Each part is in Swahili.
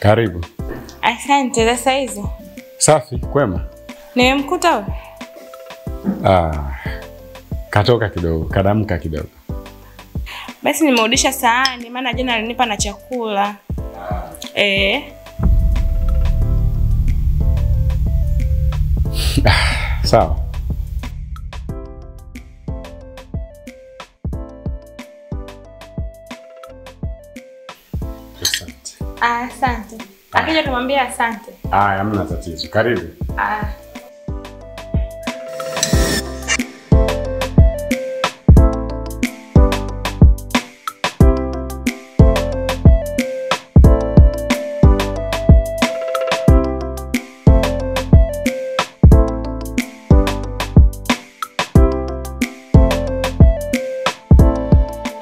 Karibu. Asante za saizi. Safi, kwema. Nimemkuta wewe? Katoka kidogo, kadamka kidogo. Basi nimerudisha sahani maana jana alinipa na chakula. Sawa. Asante. Asante. Akija tumwambie asante. Hamna tatizo. Karibu.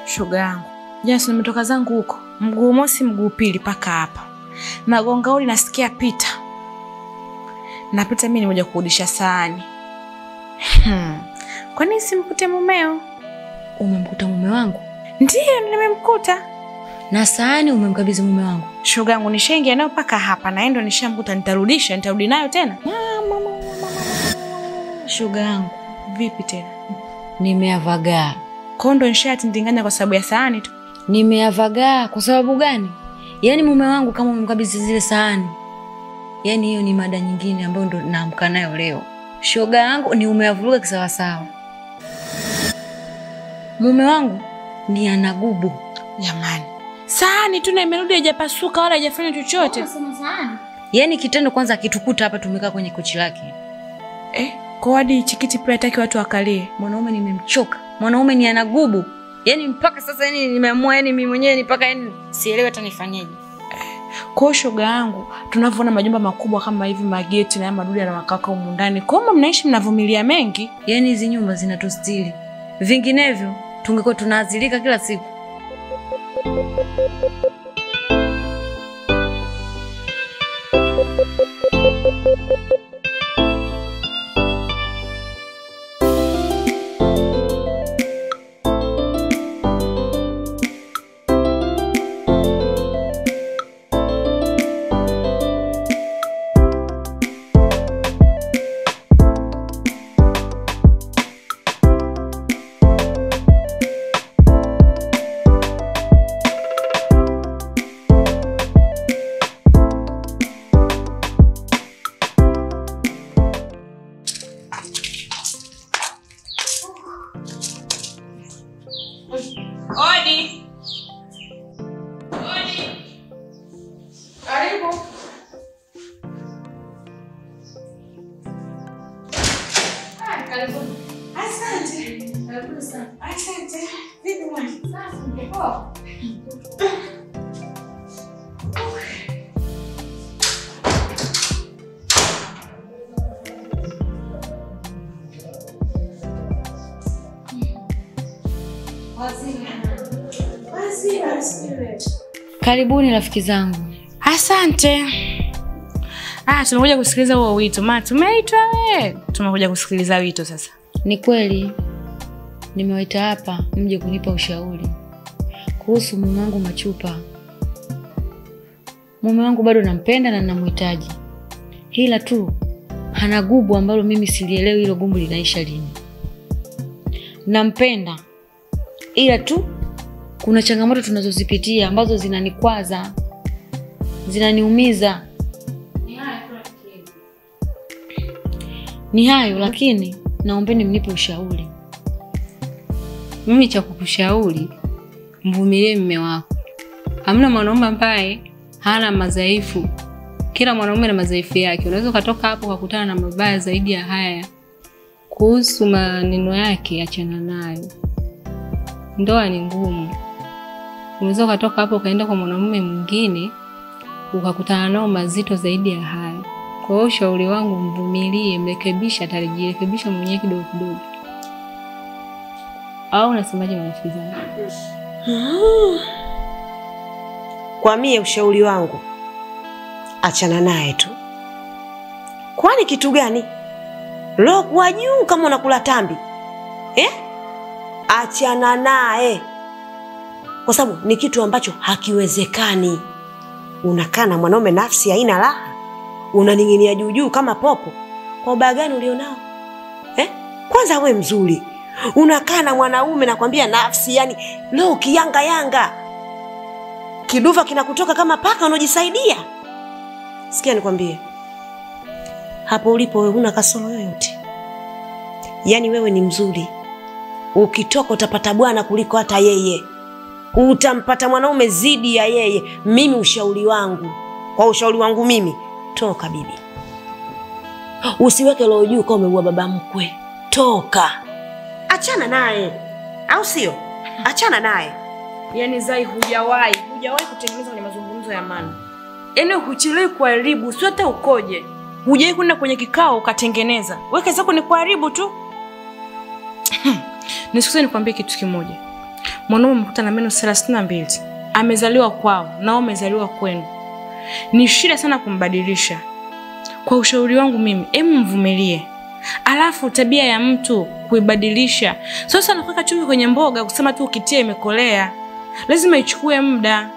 Shoga yangu. Jana nimetoka zangu huko. Mguu mosi mguu pili paka hapa. Magongauli nasikia pita. Napita mimi nimekuja kurudisha sahani. Kwa nini simkute mumeo? Umemkuta mume wangu? Ndiyo nimemkuta. Na sahani umemkabidhi mume wangu? Shoga yangu nishaingia nayo paka hapa na endo nishamkuta nitarudi nayo tena. Shoga yangu, vipi tena? Nimeavagaa. Kondo nishatindinganya kwa sababu ya sahani tu. Nimeavagaa kwa sababu gani? Yaani mume wangu kama umemkabidhi zile sahani. Yaani hiyo ni mada nyingine ambayo ndo naamka nayo leo. Shoga yangu ni umeavuruga kisawa sawa. Mume wangu ni anagubu. Jamani. Sahani tu na imerudi haijapasuka wala haijafanya chochote. Yaani kitendo kwanza akitukuta hapa tumekaa kwenye kochi lake. Kwa hadi chikiti pia hataki watu wakalie. Mwanaume nimemchoka. Mwanaume ni anagubu. Yaani mpaka sasa yani nimeamua yani mimi mwenyewe ni mpaka yani sielewi hata nifanyeje. Kwa shoga yangu, tunavyoona majumba makubwa kama hivi mageti na madudu na makaka humu ndani. Kama mnaishi mnavumilia mengi, yaani hizi nyumba zinatustiri. Vinginevyo tungekuwa tunaazilika kila siku. Odi. Karibu. Karibu. Asante. Karibu sana. Asante. Vipi mwana? Safi, poa. Karibuni rafiki zangu. Asante. Tumekuja kusikiliza huo wito. Tumeitwa wewe. Tumekuja kusikiliza wito sasa. Ni kweli. Nimewaita hapa mje kunipa ushauri kuhusu mume wangu Machupa. Mume wangu bado nampenda na ninamhitaji. Ila tu hana gubu ambalo mimi silielewi hilo gubu linaisha lini. Nampenda. Ila tu kuna changamoto tunazozipitia ambazo zinanikwaza, zinaniumiza. Ni hayo lakini naombeni mnipe ushauri. Mimi cha kukushauri, mvumilie mume wako. Hamna mwanaume ambaye hana madhaifu. Kila mwanaume ana madhaifu yake. Unaweza kutoka hapo ukakutana na mabaya zaidi ya haya. Kuhusu maneno yake achana nayo. Ndoa ni ngumu. Unaweza kutoka hapo ukaenda kwa mwanamume mwingine ukakutana nao mazito zaidi ya haya. Kwa hiyo ushauri wangu mvumilie, mrekebisha, atajirekebisha mwenyewe kidogo kidogo. Au unasemaje marafiki zangu? Kwa mie ushauri wangu achana naye tu. Kwani kitu gani? Roho kwa juu kama unakula tambi. Achana naye. Kwa sababu ni kitu ambacho hakiwezekani. Unakaa na mwanaume nafsi haina raha. Unaning'inia juu juu kama popo. Kwa ubaya gani ulionao? Kwanza we mzuri. Unakaa na mwanaume nakwambia nafsi yani leo kiyanga yanga. Kiduva kinakutoka kama paka unojisaidia. Sikia nikwambie. Hapo ulipo wewe huna kasoro yoyote. Yaani wewe ni mzuri. Ukitoka utapata bwana kuliko hata yeye. Utampata mwanaume zidi ya yeye. Mimi ushauri wangu. Kwa ushauri wangu mimi, toka bibi. Usiweke roho juu kama umeua baba mkwe. Toka. Achana naye. Au sio? Achana naye. Yaani Zai hujawahi kutengeneza kwenye mazungumzo ya maana. Yaani huchelewi kuharibu, sio hata ukoje. Hujawahi kwenda kwenye kikao ukatengeneza. Wewe kazi yako ni kuharibu tu. Nisikuse nikwambie kitu kimoja. Mwanaume mkuta na meno 32. Amezaliwa kwao na wewe umezaliwa kwenu. Ni shida sana kumbadilisha. Kwa ushauri wangu mimi, mvumilie. Alafu tabia ya mtu kuibadilisha. Sasa nakuweka chumvi kwenye mboga kusema tu ukitia imekolea. Lazima ichukue muda.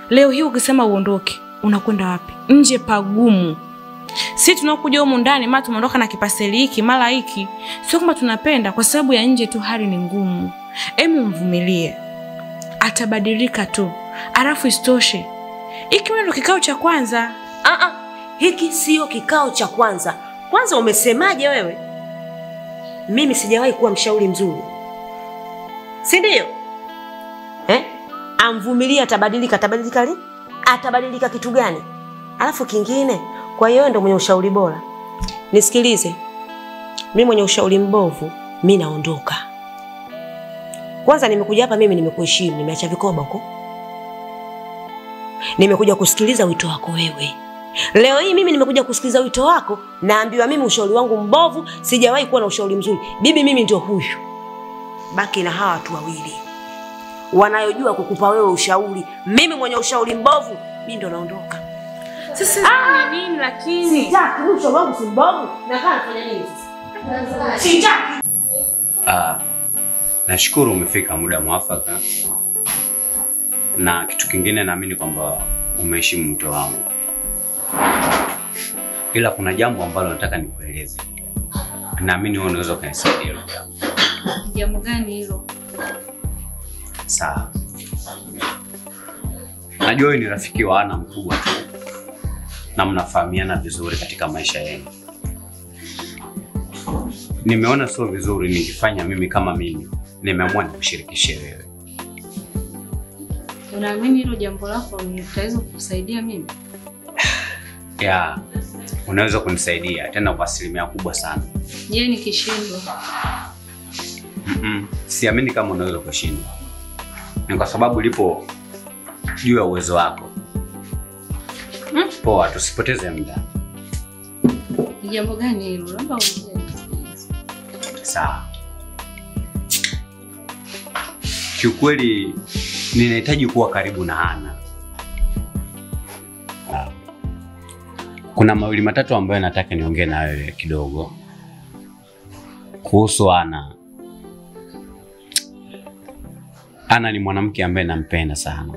Leo hii ukisema uondoke, unakwenda wapi? Nje pagumu. Sisi tunakuja humu ndani mara tumeondoka na kipaseli hiki mara hiki. Sio kama tunapenda kwa sababu ya nje tu hali ni ngumu. Mvumilie. Atabadilika tu. Alafu istoshe. Hiki ndio kikao cha kwanza. Hiki sio kikao cha kwanza. Kwanza umesemaje wewe? Mimi sijawahi kuwa mshauri mzuri. Si ndio? Amvumilia atabadilika lini? Atabadilika kitu gani? Alafu kingine, kwa hiyo ndio mwenye ushauri bora. Nisikilize. Mimi mwenye ushauri mbovu, mimi naondoka. Kwanza nimekuja hapa mimi nimekuheshimu, nimeacha vikoba huko. Nimekuja kusikiliza wito wako wewe. Leo hii mimi nimekuja kusikiliza wito wako, naambiwa mimi ushauri wangu mbovu, sijawahi kuwa na ushauri mzuri. Bibi mimi ndio huyu. Baki na hawa watu wawili. Wanayojua kukupa wewe ushauri. Mimi mwenye ushauri mbovu, mimi ndo naondoka. Sasa ni nini lakini? Sitaki ushauri wangu si mbovu. Nakaa nafanya nini sasa? Sitaki. Nashukuru umefika muda mwafaka. Na kitu kingine naamini kwamba umeheshimu mto wangu. Ila kuna jambo ambalo nataka nikueleze. Naamini wewe unaweza kunisaidia hilo jambo. Jambo gani hilo? Sawa. Najua wewe ni rafiki wa Ana mkubwa tu. Na mnafahamiana vizuri katika maisha yenu. Nimeona sio vizuri nikifanya mimi kama mimi. Nimeamua nikushirikishe wewe. Unaamini hilo jambo lako litaweza kukusaidia mimi? Ya, unaweza kunisaidia tena kwa asilimia kubwa sana. Je, nikishindwa? Siamini kama unaweza kushinda. Ni kwa sababu lipo juu ya uwezo wako. Poa, tusipoteze muda. Ni jambo gani hilo? Labda unieleze. Sawa. Kiukweli ninahitaji kuwa karibu na Ana. Kuna mawili matatu ambayo nataka niongee na wewe kidogo. Kuhusu Ana. Ana ni mwanamke ambaye nampenda sana.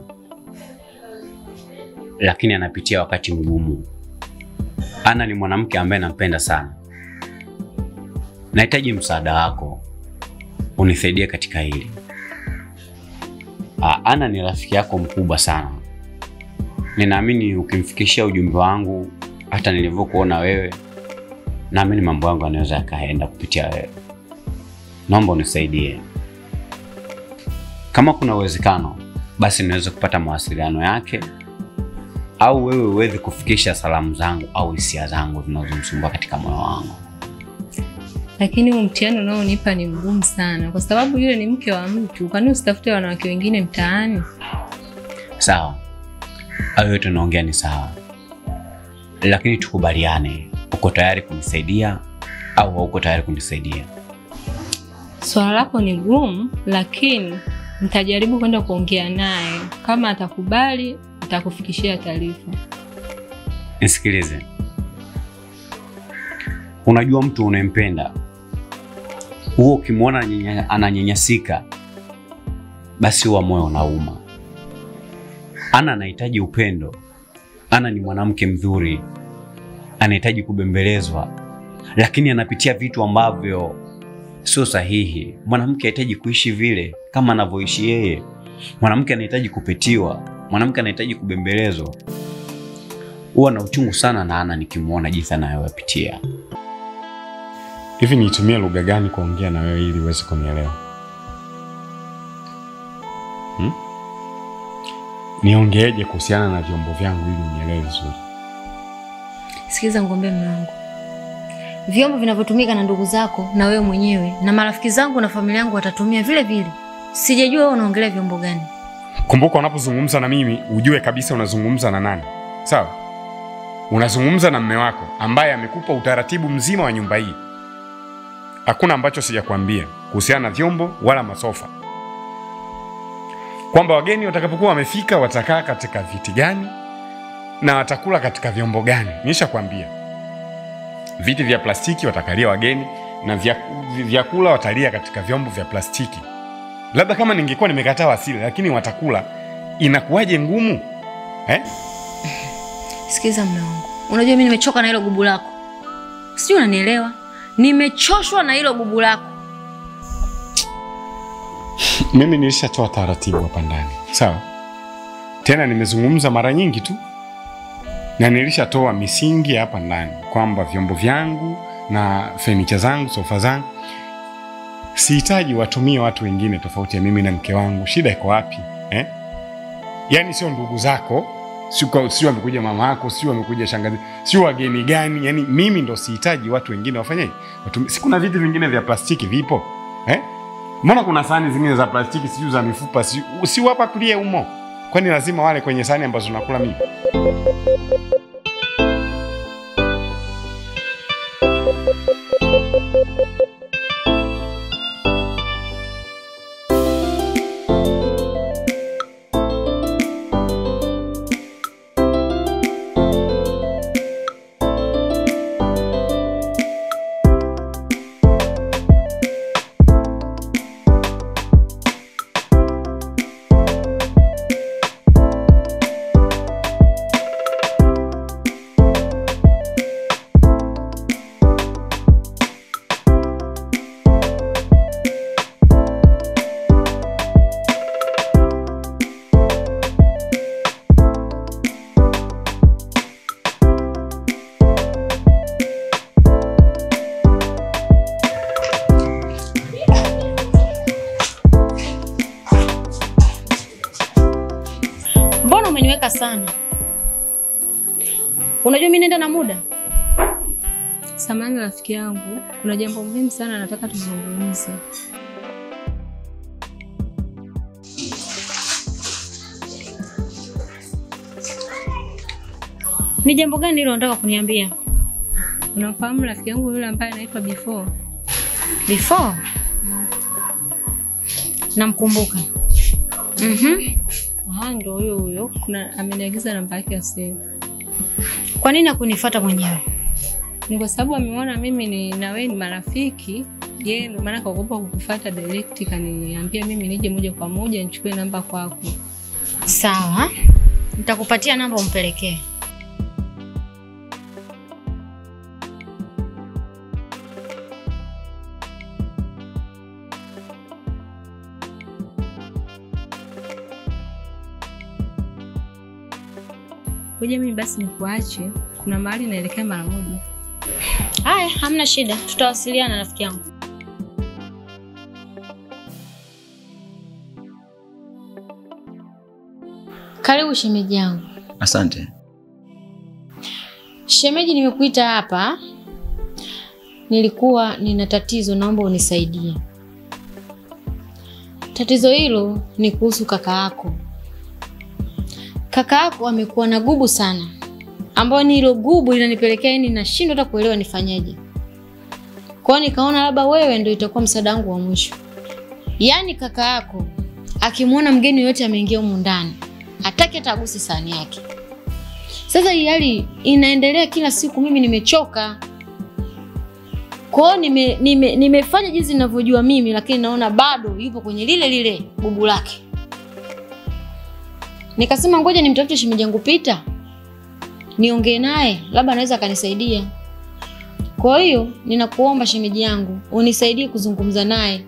Lakini anapitia wakati mgumu. Ana ni mwanamke ambaye nampenda sana. Nahitaji msaada wako. Unisaidie katika hili. Ana ni rafiki yako mkubwa sana. Ninaamini ukimfikishia ujumbe wangu hata nilivyokuona wewe, naamini mambo yangu yanaweza yakaenda kupitia wewe. Naomba unisaidie. Kama kuna uwezekano, basi niweze kupata mawasiliano yake au wewe uweze kufikisha salamu zangu au hisia zangu zinazomsumbua katika moyo wangu. Lakini mtihani unaonipa ni mgumu sana kwa sababu yule ni mke wa mtu. Kwa nini usitafute wanawake wengine mtaani? Sawa. Hayo yote naongea ni sawa. Lakini tukubaliane, uko tayari kunisaidia au hauko tayari kunisaidia? Swala lako ni gumu, lakini nitajaribu kwenda kuongea naye. Kama atakubali, nitakufikishia taarifa. Nisikilize. Unajua mtu unayempenda, huo ukimwona ananyanyasika, basi huwa moyo unauma. Ana anahitaji upendo Ana ni mwanamke mzuri, anahitaji kubembelezwa, lakini anapitia vitu ambavyo sio sahihi. Mwanamke anahitaji kuishi vile kama anavyoishi yeye. Mwanamke anahitaji kupetiwa, mwanamke anahitaji kubembelezwa. Huwa na uchungu sana na Ana nikimuona jinsi anayopitia. Hivi nitumie lugha gani kuongea na wewe ili uweze kunielewa? Niongeeje kuhusiana na vyombo vyangu ili unielewe vizuri? Sikiza ngombe mume wangu. Vyombo vinavyotumika na ndugu zako na wewe mwenyewe na marafiki zangu na familia yangu watatumia vile vile. Sijajua wewe unaongelea vyombo gani. Kumbuka unapozungumza na mimi ujue kabisa unazungumza na nani. Sawa? Unazungumza na mume wako ambaye amekupa utaratibu mzima wa nyumba hii. Hakuna ambacho sijakwambia kuhusiana na vyombo wala masofa. Kwamba wageni watakapokuwa wamefika watakaa katika viti gani na watakula katika vyombo gani. Nishakwambia. Viti vya plastiki watakalia wageni na vyakula watalia katika vyombo vya plastiki. Labda kama ningekuwa nimekataa wasile lakini watakula, inakuwaje ngumu? Sikiza mume wangu. Unajua mimi nimechoka na hilo gubu lako. Sijui unanielewa? Nimechoshwa na hilo gubu lako. Mimi nilishatoa taratibu hapa ndani. Sawa? Tena nimezungumza mara nyingi tu. Na nilishatoa misingi hapa ndani kwamba vyombo vyangu na furniture zangu, sofa zangu sihitaji watumie watu wengine tofauti ya mimi na mke wangu. Shida iko wapi? Yaani sio ndugu zako, sio amekuja mama yako, sio amekuja shangazi, sio wageni gani. Yaani mimi ndo sihitaji watu wengine wafanyaje? Si kuna vitu vingine vya plastiki vipo? Mbona kuna sahani zingine za plastiki sio za mifupa, si hapa kulie umo? Kwani lazima wale kwenye sahani ambazo nakula mimi? Umeniweka sana. Unajua mimi naenda na muda. Samahani rafiki yangu, kuna jambo muhimu sana nataka tuzungumze. Ni jambo gani hilo unataka kuniambia? Unafahamu rafiki yangu yule ambaye anaitwa Before? Before? Namkumbuka. Ndio huyo. Kuna ameniagiza namba yake ya simu. Kwa nini hakunifuata mwenyewe? Ni kwa sababu ameona mimi na wewe ni marafiki. Yeye ndio maana kaogopa kukufuata direct, kaniambia mimi nije moja kwa moja nichukue namba kwako. Sawa. Nitakupatia namba umpelekee. Ngoja mimi basi nikuache. Kuna mahali naelekea mara moja. Haya, hamna shida. Tutawasiliana rafiki yangu. Karibu shemeji yangu. Asante. Shemeji, nimekuita hapa. Nilikuwa nina tatizo, naomba unisaidie. Tatizo hilo ni kuhusu kaka yako. Kaka yako amekuwa na gubu sana, ambao ni hilo gubu linanipelekea nashindwa hata kuelewa nifanyaje. Kwa hiyo nikaona labda wewe ndio itakuwa msaada wangu wa mwisho. Yaani kaka yako akimuona mgeni yote ameingia humu ndani, hataki hata aguse sahani yake. Sasa hii hali inaendelea kila siku, mimi nimechoka. Kwa hiyo nimefanya jinsi ninavyojua mimi, lakini naona bado yupo kwenye lile gubu lake. Nikasema ngoja nimtafute shemeji yangu Pita. niongee naye, labda anaweza akanisaidia. Kwa hiyo ninakuomba shemeji yangu unisaidie kuzungumza naye.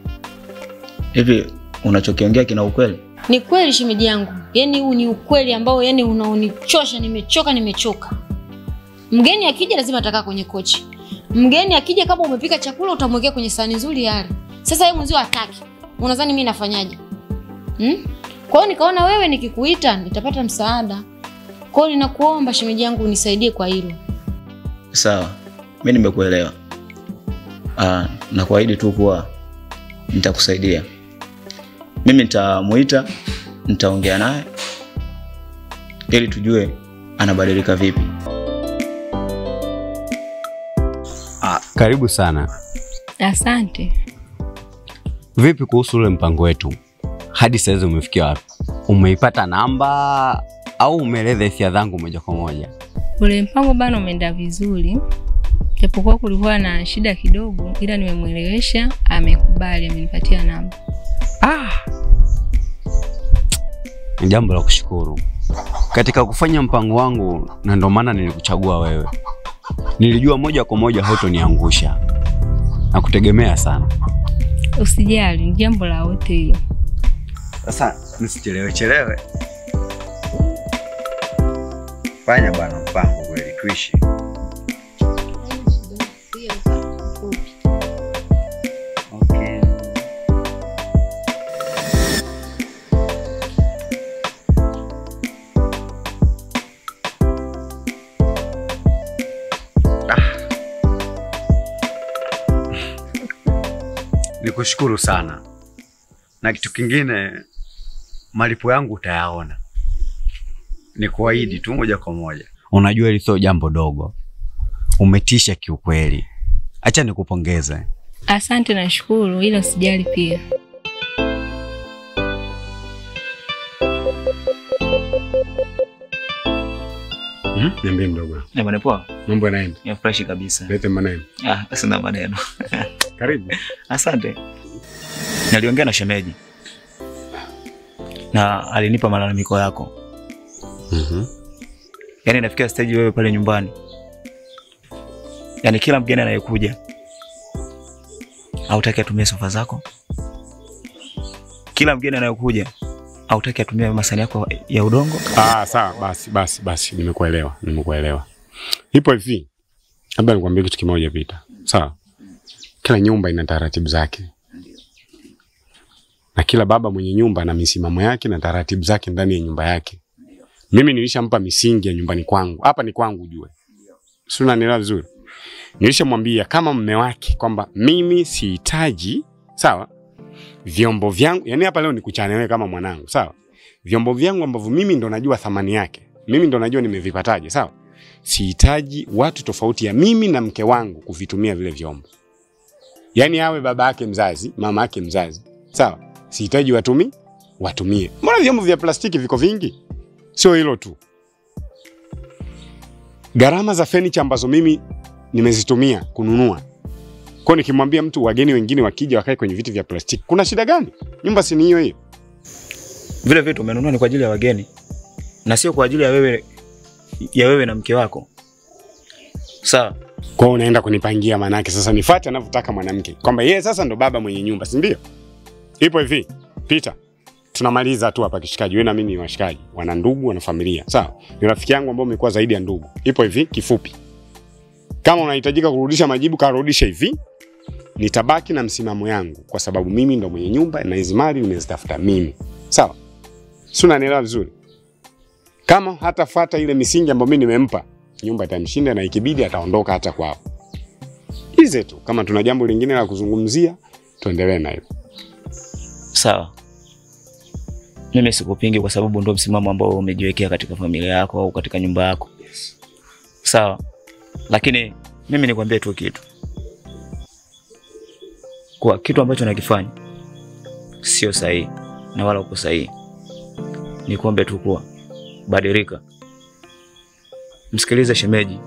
Hivi unachokiongea kina ukweli? Ni kweli shemeji yangu. Yaani huu ni ukweli ambao yani unaonichosha, nimechoka. Mgeni akija lazima atakaa kwenye kochi. Mgeni akija kama umepika chakula utamwekea kwenye sahani nzuri yale. Sasa yeye mwenzio hataki. Unadhani mimi nafanyaje? Kwa hiyo nikaona wewe nikikuita nitapata msaada. Kwa hiyo ninakuomba shemeji yangu unisaidie kwa hilo. Sawa. Mimi nimekuelewa. Na kuahidi tu kuwa nitakusaidia. Mimi nitamuita, nitaongea naye ili tujue anabadilika vipi. Karibu sana. Asante. Vipi kuhusu ule mpango wetu? Hadi sasa umefikia wapi? Umeipata namba au umeeleza hisia zangu moja kwa moja? Ule mpango bana umeenda vizuri. Japokuwa kulikuwa na shida kidogo, ila nimemuelewesha, amekubali, amenipatia namba. Ni jambo la kushukuru. Katika kufanya mpango wangu, na ndio maana nilikuchagua wewe. Nilijua moja kwa moja hutoniangusha. Na kutegemea sana. Usijali, ni jambo la wote hilo. Sasa nisichelewe. Fanya bwana mpango kweli tuishi. Okay. Nikushukuru sana. Na kitu kingine, malipo yangu utayaona. Nikuahidi tu moja kwa moja. Unajua hili sio jambo dogo. Umetisha kiukweli. Acha nikupongeze. Asante na shukuru, ila usijali pia. Niambie mdogo. Bwana poa. Mambo yanaenda? Ya fresh kabisa. Lete maneno. Sina maneno. Karibu. Asante. Niliongea na shemeji. Na alinipa malalamiko yako. Yaani nafikia stage wewe pale nyumbani. Yaani kila mgeni anayekuja hautaki atumie sofa zako. Kila mgeni anayekuja hautaki atumie masani yako ya udongo. Sawa, basi nimekuelewa. Ipo hivi. Labda nikwambie kitu kimoja Peter. Sawa. Kila nyumba ina taratibu zake. Na kila baba mwenye nyumba ana misimamo yake na taratibu zake ndani ya nyumba yake. Mimi nilishampa misingi ya nyumbani kwangu. Hapa ni kwangu ujue. Si unanielewa vizuri? Nilishamwambia kama mume wake kwamba mimi sihitaji, sawa? Vyombo vyangu, yani hapa leo nikuchane wewe kama mwanangu, sawa? Vyombo vyangu ambavyo mimi ndo najua thamani yake. Mimi ndo najua nimevipataje, sawa? Sihitaji watu tofauti ya mimi na mke wangu kuvitumia vile vyombo. Yani awe baba yake mzazi, mama yake mzazi, sawa? Sihitaji watumie. Mbona vyombo vya plastiki viko vingi? Sio hilo tu. Gharama za furniture ambazo mimi nimezitumia kununua. Kwa nikimwambia mtu wageni wengine wakija wakae kwenye viti vya plastiki, kuna shida gani? Nyumba si ni hiyo. Vile vitu umenunua ni kwa ajili ya wageni na sio kwa ajili ya wewe na mke wako. Sawa? Kwa unaenda kunipangia manake sasa nifuate anavyotaka mwanamke. Kwamba yeye sasa ndo baba mwenye nyumba, si ndio? Ipo hivi, Peter. Tunamaliza tu hapa kishikaji. Wewe na mimi ni washikaji, wana ndugu, wana familia. Sawa? Ni rafiki yangu ambao umekuwa zaidi ya ndugu. Ipo hivi kifupi. Kama unahitajika kurudisha majibu karudisha hivi. Nitabaki na msimamo yangu kwa sababu mimi ndo mwenye nyumba na hizo mali nimezitafuta mimi. Sawa? Si unanielewa vizuri? Kama hatafuata ile misingi ambayo mimi nimempa, nyumba itamshinda na ikibidi ataondoka hata kwao. Hizo tu. Kama tuna jambo lingine la kuzungumzia, tuendelee na hilo. Sawa. Mimi sikupingi kwa sababu ndio msimamo ambao umejiwekea katika familia yako au katika nyumba yako. Sawa. Lakini mimi nikwambie tu kitu. Kwa kitu ambacho nakifanya sio sahihi na wala uko sahihi. Nikwambie tu kuwa badilika. Msikilize shemeji.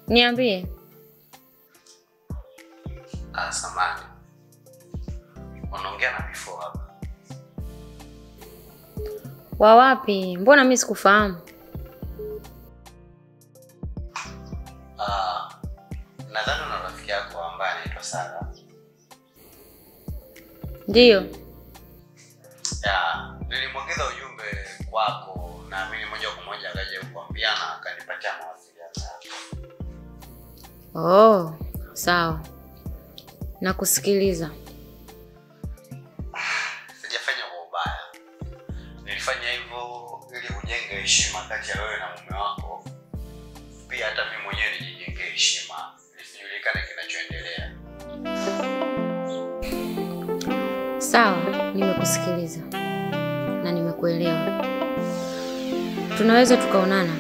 Niambie. Samani. Unaongea na before hapa. Wa wapi? Mbona mimi sikufahamu? Nadhani una rafiki yako ambaye anaitwa Sara. Ndio. Nilimwongeza ujumbe kwako na mimi moja kwa moja akaja kukuambia na akanipatia mawasiliano yako. Oh, sawa. Nakusikiliza. Sijafanya kwa ubaya. Nilifanya hivyo ili ujenge heshima kati ya wewe na mume wako. Pia hata mimi mwenyewe nijijenge heshima, nisijulikane kinachoendelea. Sawa, nimekusikiliza. Na nimekuelewa. Tunaweza tukaonana.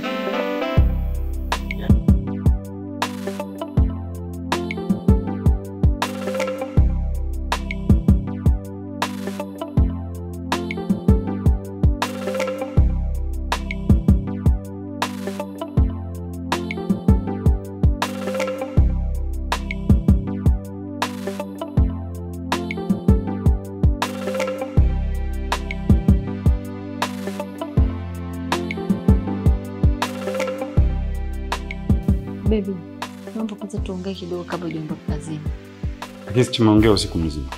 Baby, naomba kwanza tuongee kidogo kabla hujaondoka kazini. Lakini tumeongea usiku mzima.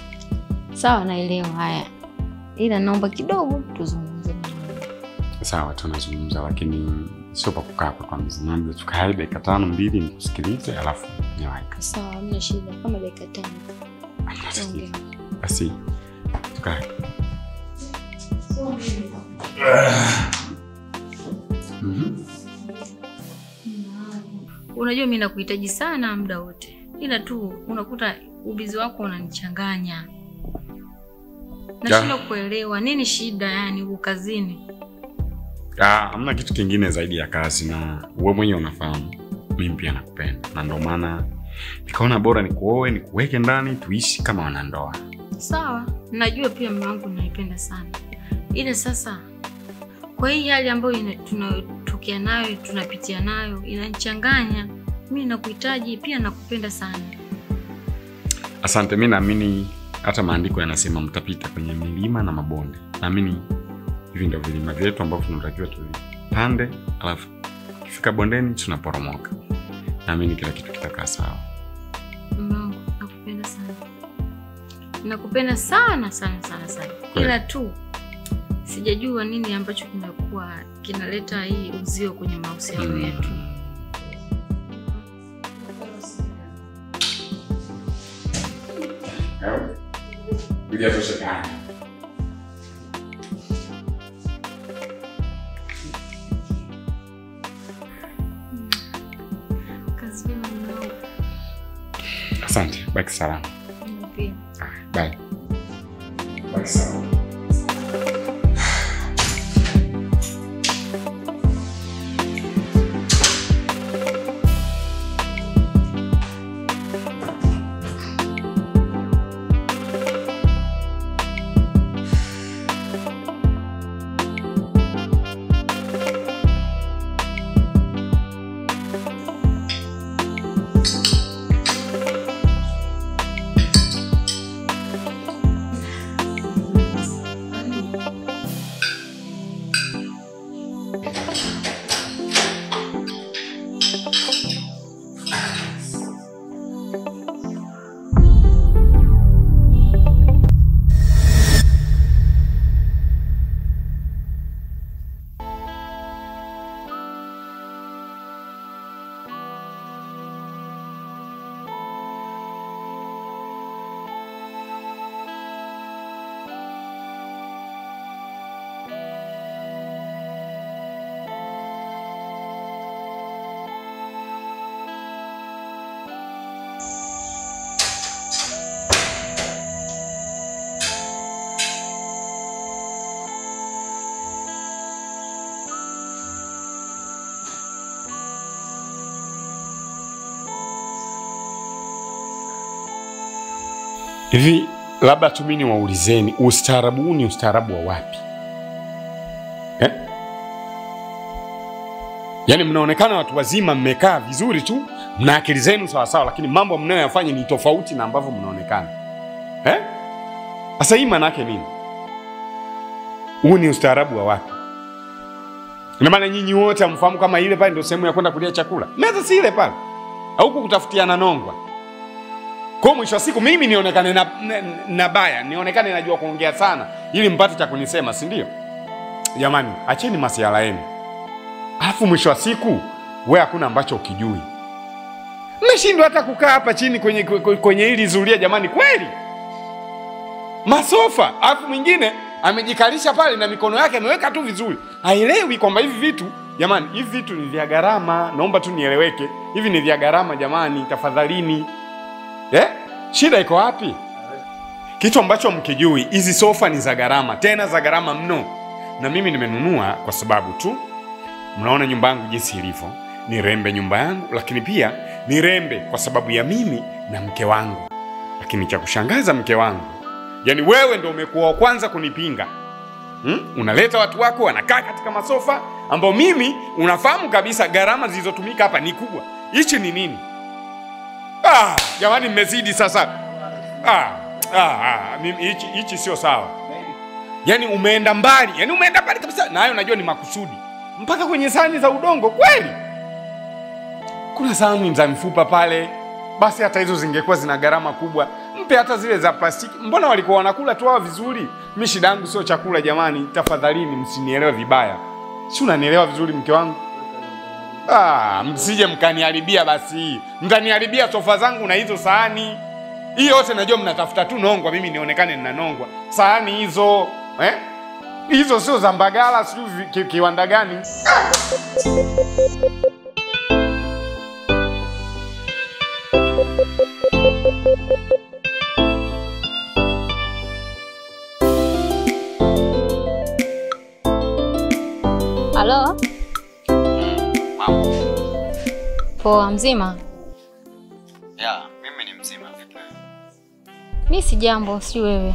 Sawa, naelewa haya. Ila naomba kidogo tuzungumze. Sawa, tunazungumza lakini sio pa kukaa kwa mzima. Tukae dakika 5-2 nikusikilize alafu niwahi. Sawa, hamna shida. Kama dakika 5. Ongea. Basi tukae. Unajua mimi nakuhitaji sana muda wote. Ila tu unakuta ubizi wako unanichanganya. Nashindwa kuelewa nini shida yani uko kazini. Hamna kitu kingine zaidi ya kazi na wewe mwenyewe unafahamu. Mimi pia nakupenda. Na ndio maana nikaona bora nikuoe, nikuweke ndani tuishi kama wanandoa. Sawa, najua pia mume wangu naipenda sana. Ila sasa kwa hii hali ambayo tunatokea nayo, tunapitia nayo, inanichanganya. Mimi nakuhitaji pia nakupenda sana. Asante, mimi naamini hata maandiko yanasema mtapita kwenye milima na mabonde. Naamini hivi ndio vilima vyetu ambavyo tunatakiwa tuvipande, alafu kifika bondeni tunaporomoka. Naamini kila kitu kitakaa sawa. Mungu, nakupenda sana. Nakupenda sana sana sana sana. Ila tu sijajua nini ambacho kimekuwa kinaleta hii uzio kwenye mahusiano yetu. Kuja tushikane. Asante, baki salama. Pia. Bye. Baki salama. Hivi labda tu mimi niwaulizeni, ustaarabu huu ni ustaarabu wa wapi? Yaani mnaonekana watu wazima, mmekaa vizuri tu, mna akili zenu sawa sawa, lakini mambo mnayoyafanya ni tofauti na ambavyo mnaonekana. Sasa hii maana yake nini? Huu ni ustaarabu wa wapi? Ina maana nyinyi wote hamfahamu kama ile pale ndio sehemu ya kwenda kulia chakula? Meza si ile pale. Au kukutafutiana nongwa. Kwa mwisho wa siku mimi nionekane na baya, nionekane najua kuongea sana ili mpate cha kunisema, si ndio? Jamani, acheni masiala yenu. Alafu mwisho wa siku wewe hakuna ambacho ukijui. Mmeshindwa hata kukaa hapa chini kwenye hili zulia jamani, kweli? Masofa, alafu mwingine amejikalisha pale na mikono yake ameweka tu vizuri. Haelewi kwamba hivi vitu, jamani, hivi vitu ni vya gharama. Naomba tu nieleweke. Hivi ni vya gharama jamani, tafadhalini. Shida iko wapi? Kitu ambacho mkijui, hizi sofa ni za gharama, tena za gharama mno. Na mimi nimenunua kwa sababu tu mnaona nyumba yangu jinsi ilivyo. Ni rembe nyumba yangu, lakini pia ni rembe kwa sababu ya mimi na mke wangu. Lakini cha kushangaza mke wangu, yani wewe ndio umekuwa wa kwanza kunipinga. Unaleta watu wako wanakaa katika masofa ambao mimi unafahamu kabisa gharama zilizotumika hapa ni kubwa. Hichi ni nini? Jamani mmezidi sasa. Hichi sio sawa. Yani umeenda mbali. Yani umeenda mbali kabisa. Na hayo najua ni makusudi. Mpaka kwenye sahani za udongo kweli. Kuna sahani za mfupa pale. Basi hata hizo zingekuwa zina gharama kubwa. Mpe hata zile za plastiki. Mbona walikuwa wanakula tu hawa vizuri? Mimi shida yangu sio chakula jamani. Tafadhalini msinielewe vibaya. Si unanielewa vizuri mke wangu? Msije mkaniharibia basi. Mtaniharibia sofa zangu na hizo sahani. Hii yote najua mnatafuta tu nongwa, mimi nionekane nina nongwa. Sahani hizo, hizo sio za Mbagala, sio kiwanda gani? Halo? Poa, mzima? Mimi ni mzima vipi? Mimi si jambo, si wewe.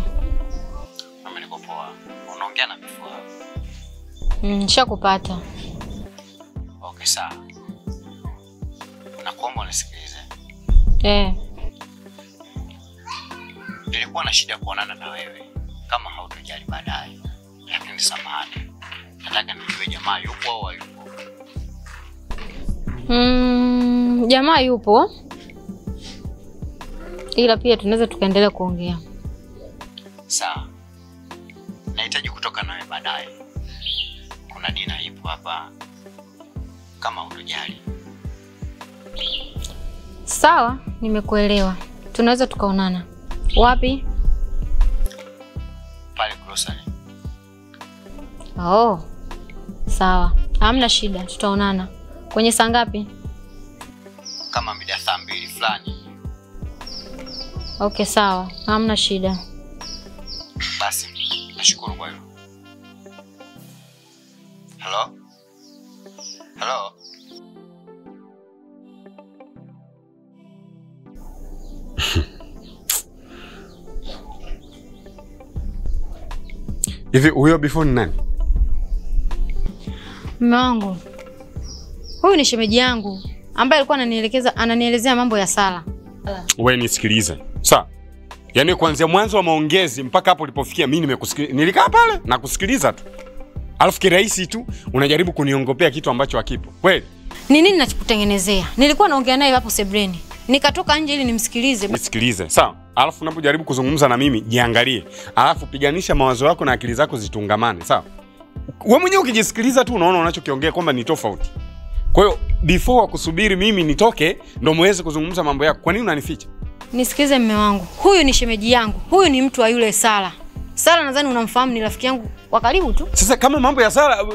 Mimi niko poa. Unaongea na Bifua? Nishakupata. Okay, sawa. Nakuomba unisikilize. Nilikuwa na shida kuonana na wewe kama hautojali baadaye. Lakini samahani. Nataka nijue jamaa yupo au hayupo? Jamaa yupo. Ila pia tunaweza tukaendelea kuongea. Sawa. Nahitaji kutoka nawe baadaye. Kuna Dina ipo hapa kama hautojali. Sawa, nimekuelewa. Tunaweza tukaonana. Wapi? Pale grocery. Sawa. Hamna shida, tutaonana. Kwenye saa ngapi? Kama mida saa 2 fulani. Okay, sawa. Hamna shida. Basi, nashukuru kwa hilo. Hello? Hello? Hivi huyo Bifua ni nani? Mume wangu. Huyu ni shemeji yangu ambaye alikuwa ananielezea mambo ya Sala. Wewe nisikilize. Sawa. Yaani kuanzia mwanzo wa maongezi mpaka hapo ulipofikia mimi nimekusikiliza. Nilikaa pale na kusikiliza tu. Alafu kirahisi tu unajaribu kuniongopea kitu ambacho hakipo. Kweli? Ni nini nachokutengenezea? Nilikuwa naongea naye hapo sebreni. Nikatoka nje ili nimsikilize. Nisikilize. Sawa. Alafu unapojaribu kuzungumza na mimi jiangalie. Alafu piganisha mawazo yako na akili zako zitungamane. Sawa? Wewe mwenyewe ukijisikiliza tu unaona unachokiongea kwamba ni tofauti. Kwa hiyo before kusubiri mimi nitoke ndo muweze kuzungumza mambo yako. Kwa nini unanificha? Nisikize mume wangu. Huyu ni shemeji yangu. Huyu ni mtu wa yule Sala. Sala nadhani unamfahamu, ni rafiki yangu wa karibu tu. Sasa kama mambo ya Sala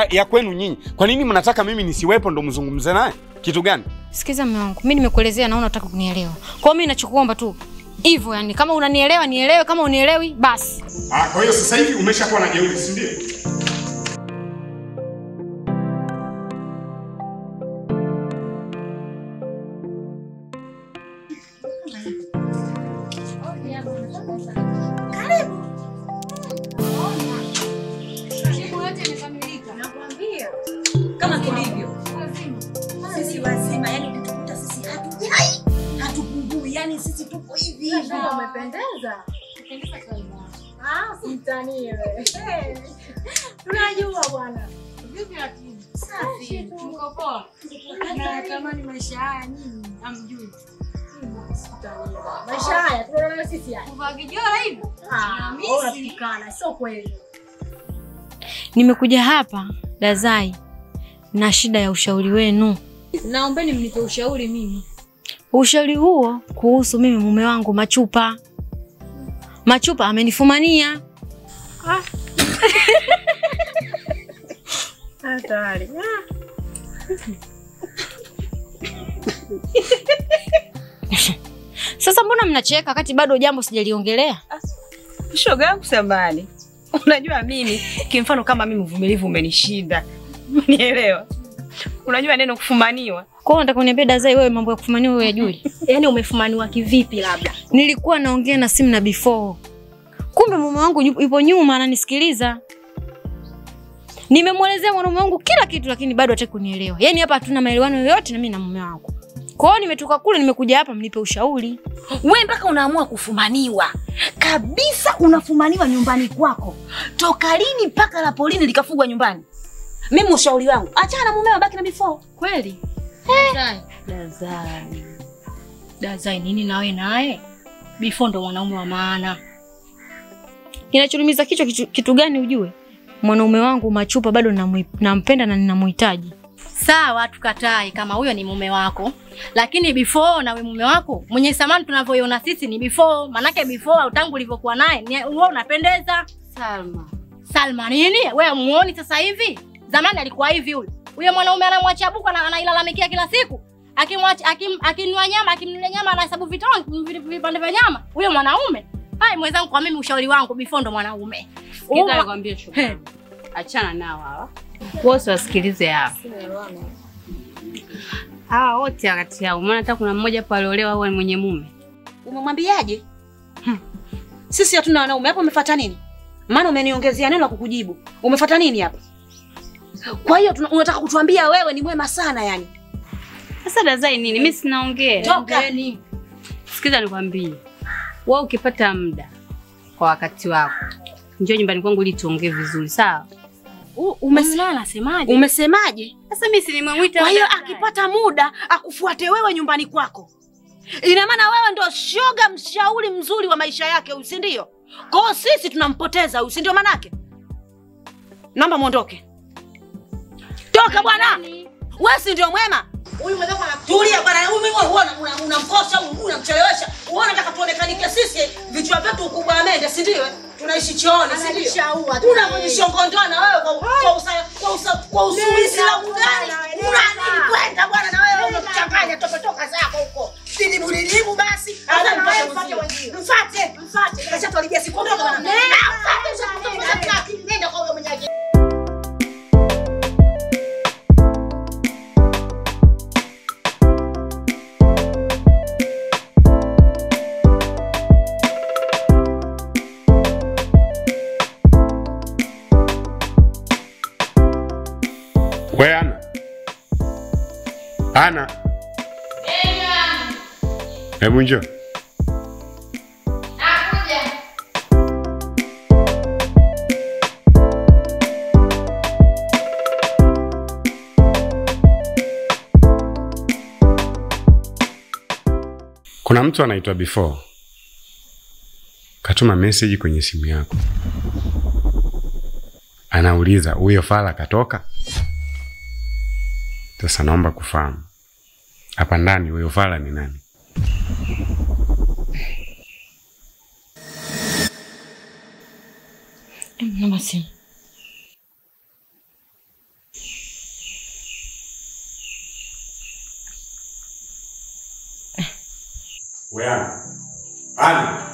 ya kwenu nyinyi, kwa nini mnataka mimi nisiwepo ndo mzungumze naye? Kitu gani? Sikiza mume wangu. Mimi nimekuelezea naona unataka kunielewa. Kwa hiyo mimi ninachokuomba tu hivyo, yani kama unanielewa nielewe, kama unielewi basi. Kwa hiyo sasa hivi umeshakuwa na jeuri, si ndio? kama kilivyo. Sisi wazima, yani ukitukuta sisi hatujai, hatupungui, yani sisi tupo hivi hivi. Umependeza. Simtanie wewe. Tunajua bwana. Vipi lakini? Safi. Mko poa. Natamani maisha haya nyinyi amjui. Maisha haya tunaona sisi haya. Kuvaa kijora hivi? Mimi sikana, sio kweli. Nimekuja hapa Dazai na shida ya ushauri wenu. Naombeni mnipe ushauri mimi. Ushauri huo kuhusu mimi mume wangu Machupa. Machupa amenifumania. Hatari. Sasa mbona mnacheka wakati bado jambo sijaliongelea? Shoga yangu samani. Unajua mimi kimfano kama mimi uvumilivu umenishinda. Unielewa? Unajua neno kufumaniwa. Kwa hiyo nataka uniambie Dazai wewe mambo ya kufumaniwa wewe yajui. Yaani umefumaniwa kivipi labda? Nilikuwa naongea na simu na before. Kumbe mume wangu yupo nyuma ananisikiliza. Nimemuelezea mume wangu kila kitu lakini bado hataki kunielewa. Yaani hapa hatuna maelewano yoyote na mimi na mume wangu. Kwa hiyo nimetoka kule nimekuja hapa mnipe ushauri. Wewe mpaka unaamua kufumaniwa. Kabisa unafumaniwa nyumbani kwako. Toka lini mpaka la polini likafugwa nyumbani? Mimi ushauri wangu, achana na mumeo baki na before. Kweli? Dazai nini nawe naye? Before ndo mwanaume wa maana. Kinachorumiza kitu gani ujue? Mwanaume wangu Machupa bado nampenda na ninamhitaji. Sawa tukatai kama huyo ni mume wako. Lakini before na we mume wako, mwenye samani tunavyoiona sisi ni before. Manake before tangu ulivyokuwa naye, wewe unapendeza. Salma nini? Wewe muone sasa hivi? Zamani alikuwa hivi yule. Huyo mwanaume anamwacha buku na anailalamikia kila siku. Akimwacha akinua nyama, akimnulia nyama anahesabu vipande vya nyama. Huyo mwanaume. Hai mwenzangu kwa mimi ushauri wangu before ndo mwanaume. Sikiza nikwambie shoga. Achana nao hawa. Wote wasikilize hapa. Hawa wote wakati yao. Maana hata kuna mmoja hapo aliolewa au mwenye mume. Umemwambiaje? Sisi hatuna wanaume. Hapo umefuata nini? Maana umeniongezea neno la kukujibu. Umefuata nini hapa? Kwa hiyo unataka kutuambia wewe ni mwema sana yani. Sasa Dazai nini? Mimi sinaongea. Toka. Sikiza nikwambie. Wewe ukipata muda kwa wakati wako, njoo nyumbani kwangu ili tuongee vizuri, sawa? Umesemaje? Umesemaje? Sasa mimi si nimemwita. Kwa hiyo akipata muda akufuate wewe nyumbani kwako. Ina maana wewe ndio shoga mshauri mzuri wa maisha yake, si ndio? Kwa hiyo sisi tunampoteza huyu, si ndio manake? Naomba muondoke. Toka bwana. Wewe si ndio mwema? Huyu mwanangu anatulia bwana. Huyu mimi unamkosa, unamchelewesha. Uone nataka tuonekanike sisi vichwa vyetu ukubwa amende, si ndio? Tunaishi chooni, si ndio? Unavojishongondoa na wewe kwa usuisi la gani? Unani kwenda bwana na wewe unachanganya toka zako huko. Sidi bulilimu basi. Hata na wewe mfate wengine. Mfate. Kisha tualibia siku ndogo bwana. Mfate nenda kwa wewe mwenyewe. We Ana. Hebu njoo. Nakuja. Kuna mtu anaitwa Before. Katuma message kwenye simu yako. Anauliza huyo fala katoka? Sasa naomba kufahamu. Hapa ndani huyo fala ni nani? Namba simu. Wewe Ana.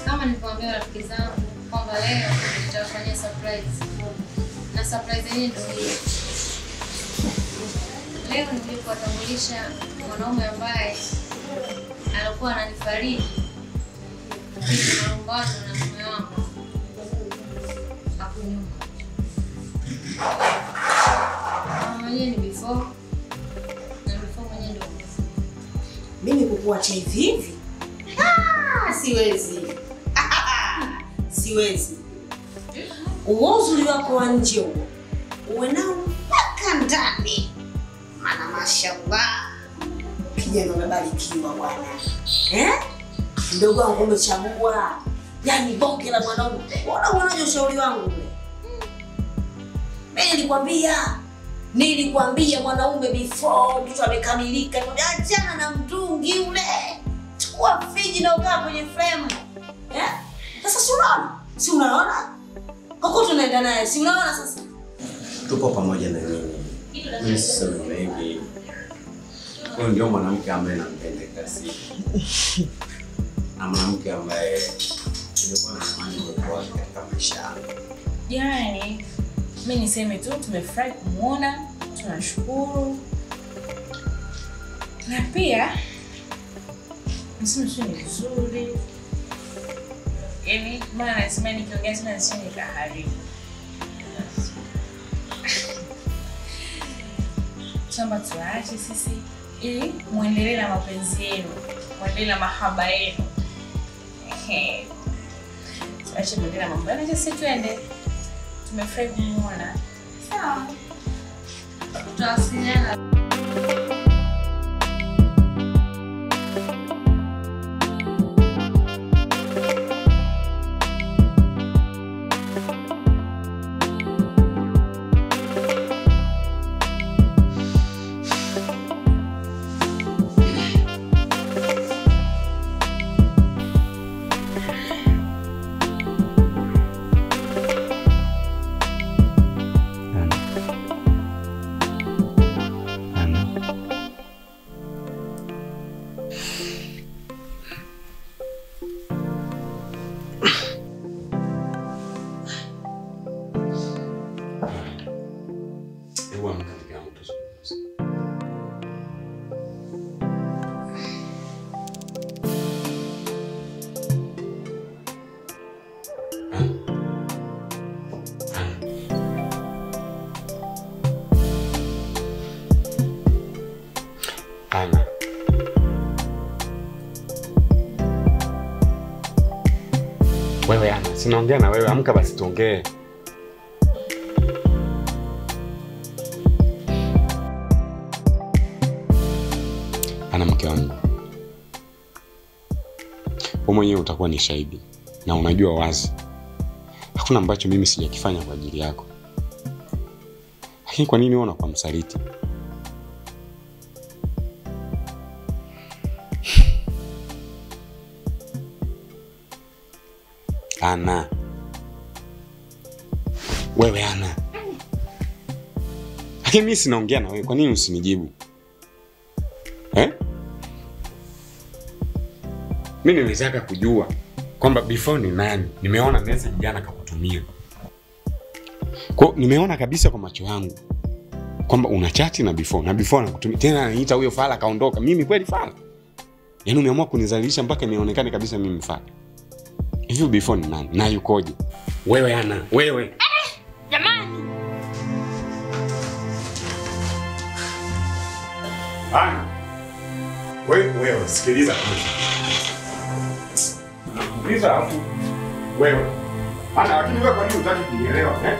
Kama nilivyoambia rafiki zangu kwamba leo nitawafanyia surprise. Na surprise yenyewe ndio hii. Leo nilikuwa kuwatambulisha mwanaume ambaye alikuwa ananifariji malumbano na mume wangu hakunyuma. Mwenyewe ni before na before mwenyewe ndio. Mimi kukuacha hivi hivi? Siwezi. Siwezi. Uzuri wako wa nje huo uwe nao mpaka ndani. Maana mashallah kijana umebarikiwa bwana. Ndogo wangu umechagua. Yaani bonge la mwanaume. Unaje ushauri wangu ule? Mimi nilikwambia mwanaume before mtu amekamilika, achana na mtungi ule. Chukua friji na ukaa kwenye frame. Sasa si unaona? Kako tunaenda naye, si unaona sasa? Tupo pamoja na nyinyi. Mimi sisemi mengi. Huyo ndio mwanamke ambaye nampenda kasi. Na mwanamke ambaye nilikuwa natamani kuwa katika maisha yangu. Yaani, mimi niseme tu tumefurahi kumuona, tunashukuru. Na pia msimu ni mzuri. Yaani, maana nasema nikiongea sana niseme kaharibu. Chamba tuache sisi ili muendelee na mapenzi yenu, muendelee na mahaba yenu. Tuache muendelee na mambo yenu, sisi tuende. Tumefurahi kumuona. Sawa. Tutawasiliana. Wewe Ana, sinaongea na wewe, amka basi tuongee. Ana mke wangu. Wewe mwenyewe utakuwa ni shahidi na unajua wazi hakuna ambacho mimi sijakifanya kwa ajili yako. Lakini kwa nini wewe unakuwa msaliti? Ana. Wewe Ana. Lakini mimi sinaongea na wewe, kwa nini usinijibu? Mimi nilitaka kujua kwamba before ni nani. Nimeona message jana kakutumia. Kwa nimeona kabisa kwa macho yangu kwamba una chat na before nakutumia. Tena ananiita huyo fala kaondoka. Mimi kweli fala? Yaani umeamua kunizalisha mpaka nionekane kabisa mimi fala. Hiyo before ni nani? Na yukoje? Wewe Ana, wewe. Jamani. Ana. Wewe sikiliza kwanza. Sikiliza hapo. Wewe. Ana, lakini wewe kwa nini hutaki kunielewa, Ana.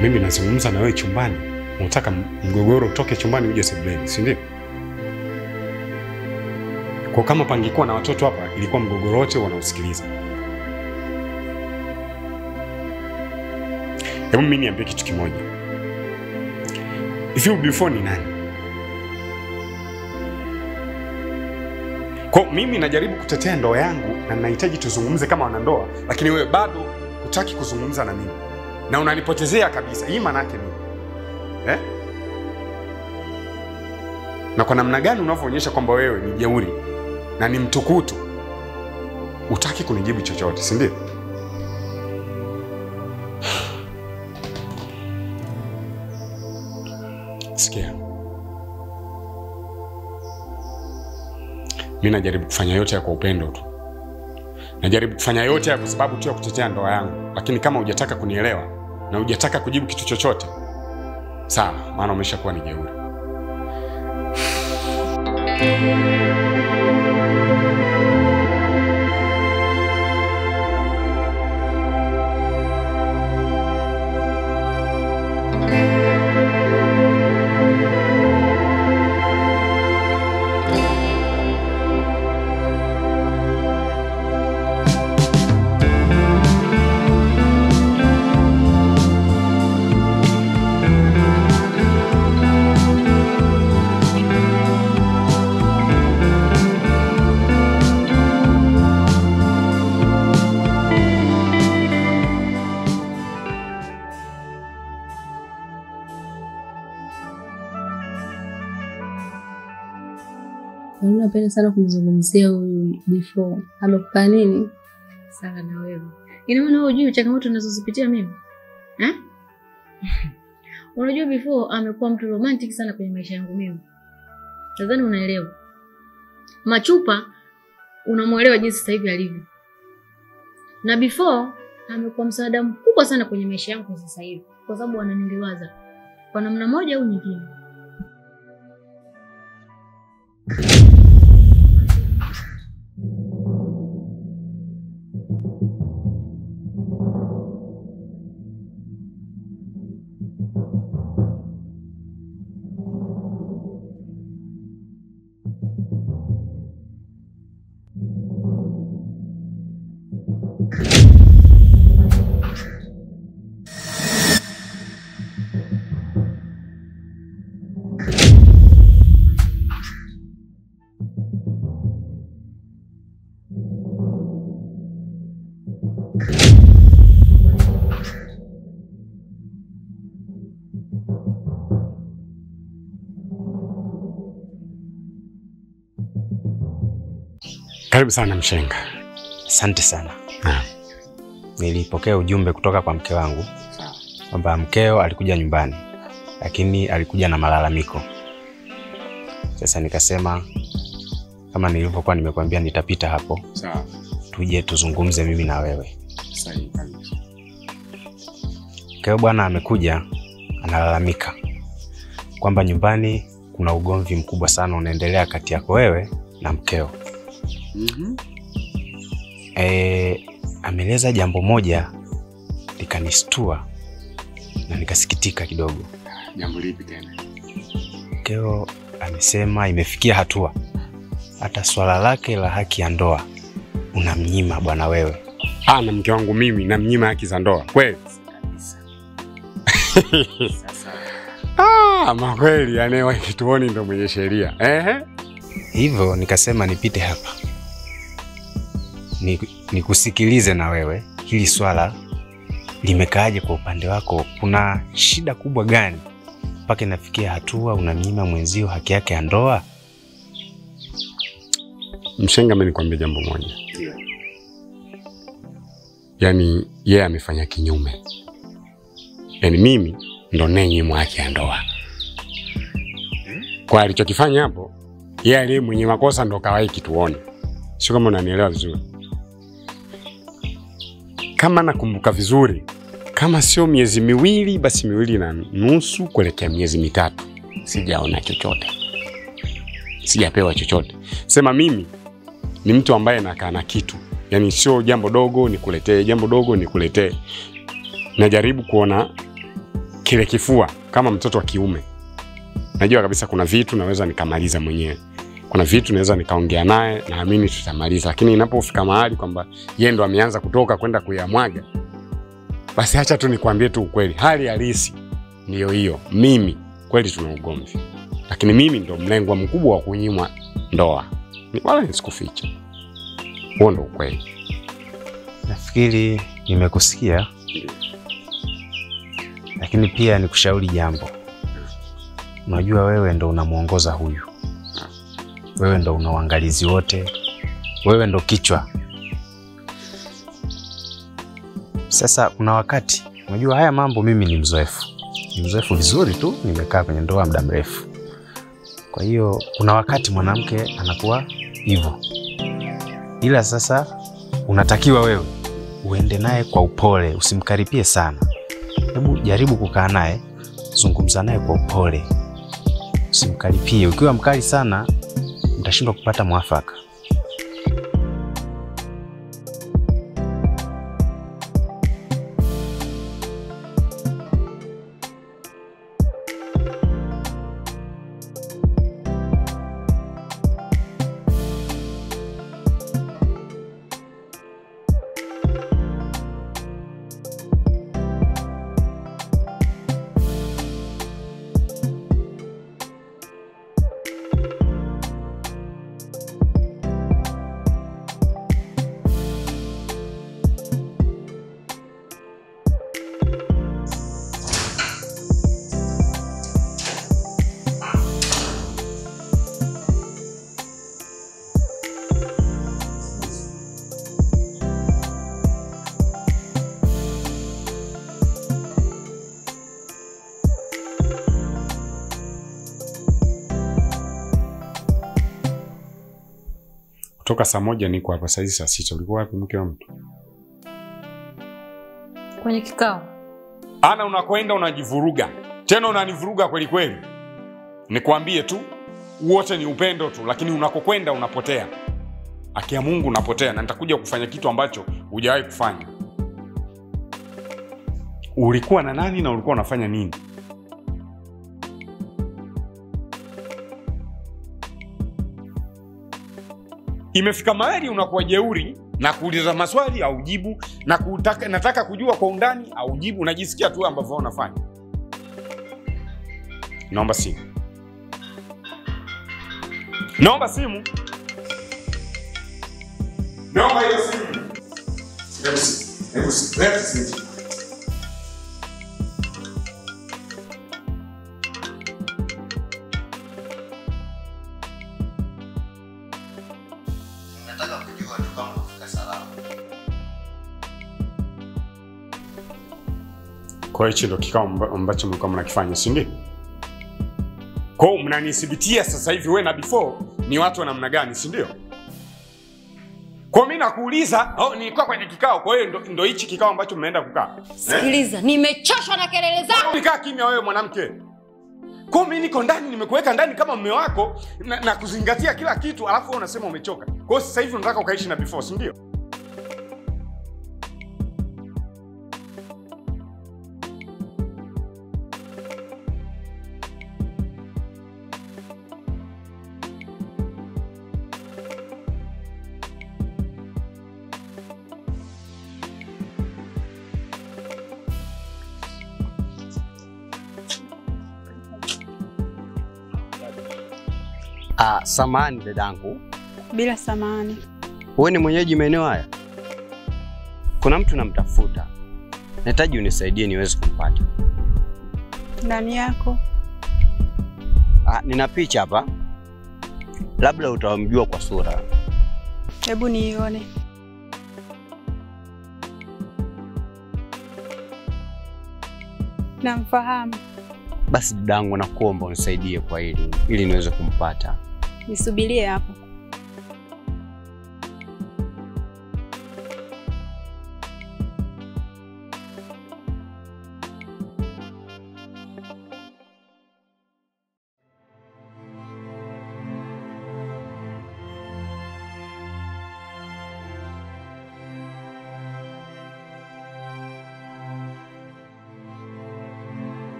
Mimi nazungumza na wewe chumbani. Unataka mgogoro utoke chumbani uje sebuleni, si ndio? Kwa kama pangekuwa na watoto hapa, ilikuwa mgogoro wote wanausikiliza. Hebu mimi niambie kitu kimoja. If you before ni nani? Kwa mimi najaribu kutetea ndoa yangu na ninahitaji tuzungumze kama wanandoa, lakini wewe bado hutaki kuzungumza na mimi. Na unanipotezea kabisa. Hii maana yake nini? na kwa namna gani unavyoonyesha kwamba wewe ni jeuri na ni mtukutu, utaki kunijibu chochote, si ndio? Sikia, mimi najaribu kufanya yote kwa upendo tu. Najaribu kufanya yote kwa sababu tu ya kutetea ndoa yangu. Lakini kama hujataka kunielewa na hujataka kujibu kitu chochote, sawa, maana umeshakuwa ni jeuri. Napenda sana kumzungumzia huyu before. Amekupa nini? Sawa na wewe. Ina maana wewe hujui changamoto ninazozipitia mimi? Unajua before amekuwa mtu romantic sana kwenye maisha yangu mimi. Nadhani unaelewa. Machupa unamuelewa jinsi sasa hivi alivyo. Na before amekuwa msaada mkubwa sana kwenye maisha yangu sasa hivi kwa sababu ananiliwaza kwa namna moja au nyingine. Karibu sana Mshenga. Asante sana. Nilipokea ujumbe kutoka kwa mke wangu kwamba mkeo alikuja nyumbani, lakini alikuja na malalamiko. Sasa nikasema kama nilivyokuwa nimekuambia nitapita hapo. Sawa. Tuje tuzungumze mimi na wewe. Sahihi kabisa. Mkeo bwana amekuja analalamika kwamba nyumbani kuna ugomvi mkubwa sana unaendelea kati yako wewe na mkeo. Ameeleza jambo moja likanistua na nikasikitika kidogo. Jambo lipi tena? Mkeo amesema imefikia hatua hata swala lake la haki ya ndoa unamnyima bwana wewe. Na mke wangu mimi namnyima haki za ndoa kweli? Kabisa. Ama kweli anayewahi kituoni ndo mwenye sheria. Hivyo nikasema nipite hapa nikusikilize na wewe, hili swala limekaaje kwa upande wako? Kuna shida kubwa gani mpaka inafikia hatua unamnyima mwenzio haki yake ya ndoa? Mshenga, mimi nikwambia jambo moja. Yaani yeye amefanya kinyume. Yaani mimi ndo nenyimwa haki ya ndoa. Kwa alichokifanya hapo, yeye aliye mwenye makosa ndo kawahi kituoni. Sio kama unanielewa vizuri. Kama nakumbuka vizuri, kama sio miezi miwili basi 2.5 kuelekea miezi 3, sijaona chochote. Sijapewa chochote. Sema mimi ni mtu ambaye nakaa na kitu. Yaani sio jambo dogo nikuletee, jambo dogo nikuletee. Najaribu kuona kile kifua kama mtoto wa kiume. Najua kabisa kuna vitu naweza nikamaliza mwenyewe. Kuna vitu naweza nikaongea naye, naamini tutamaliza. Lakini inapofika mahali kwamba yeye ndo ameanza kutoka kwenda kuyamwaga, basi acha tu nikwambie tu ukweli. Hali halisi ndio hiyo. Mimi kweli tuna ugomvi. Lakini mimi ndo mlengwa mkubwa wa kunyimwa ndoa. Wala nisikuficha. Huo ndo ukweli. Nafikiri nimekusikia. Lakini pia nikushauri jambo. Unajua wewe ndo unamuongoza huyu. wewe ndo una uangalizi wote, wewe ndo kichwa. Sasa kuna wakati, unajua haya mambo mimi ni mzoefu vizuri tu, nimekaa kwenye ndoa muda mrefu. Kwa hiyo kuna wakati mwanamke anakuwa hivyo, ila sasa unatakiwa wewe uende naye kwa upole, usimkaripie sana. Hebu jaribu kukaa naye, zungumza naye kwa upole, usimkaripie. Ukiwa mkali sana mtashindwa kupata mwafaka. Kutoka saa 1 niko hapa, sasa hivi saa 6. Ulikuwa wapi mke wa mtu? Kwenye kikao. Ana unakwenda unajivuruga. Tena unanivuruga kweli kweli. Nikwambie tu, wote ni upendo tu, lakini unakokwenda unapotea. Akia Mungu unapotea, na nitakuja kufanya kitu ambacho hujawahi kufanya. Ulikuwa na nani na ulikuwa unafanya nini? Imefika mahali unakuwa jeuri na kuuliza maswali au jibu, na nataka kujua kwa undani au jibu, unajisikia tu ambavyo unafanya. Naomba simu. Naomba simu. Naomba hiyo simu. Hebu simu. Kwa hiyo ndio kikao ambacho mlikuwa mnakifanya, si ndio? Kwa hiyo mnanithibitia sasa hivi wewe na before ni watu wa namna gani, si ndio? Kwa mimi nakuuliza, nilikuwa kwenye kikao, kwa hiyo ndio hichi kikao ambacho mmeenda kukaa. Sikiliza, nimechoshwa na kelele zako. Nikaa kimya wewe mwanamke. Kwa mimi niko ndani, nimekuweka ndani kama mume wako na kuzingatia kila kitu, alafu wewe unasema umechoka. Kwa hiyo sasa hivi unataka ukaishi na before, si ndio? Samahani dadangu. Bila samahani. Wewe ni mwenyeji maeneo haya? Kuna mtu namtafuta. Nahitaji unisaidie niweze kumpata. Ndani yako? Nina picha hapa. Labda utamjua kwa sura. Hebu niione. Namfahamu. Basi dadangu, nakuomba unisaidie kwa hili ili niweze kumpata. Nisubirie hapo.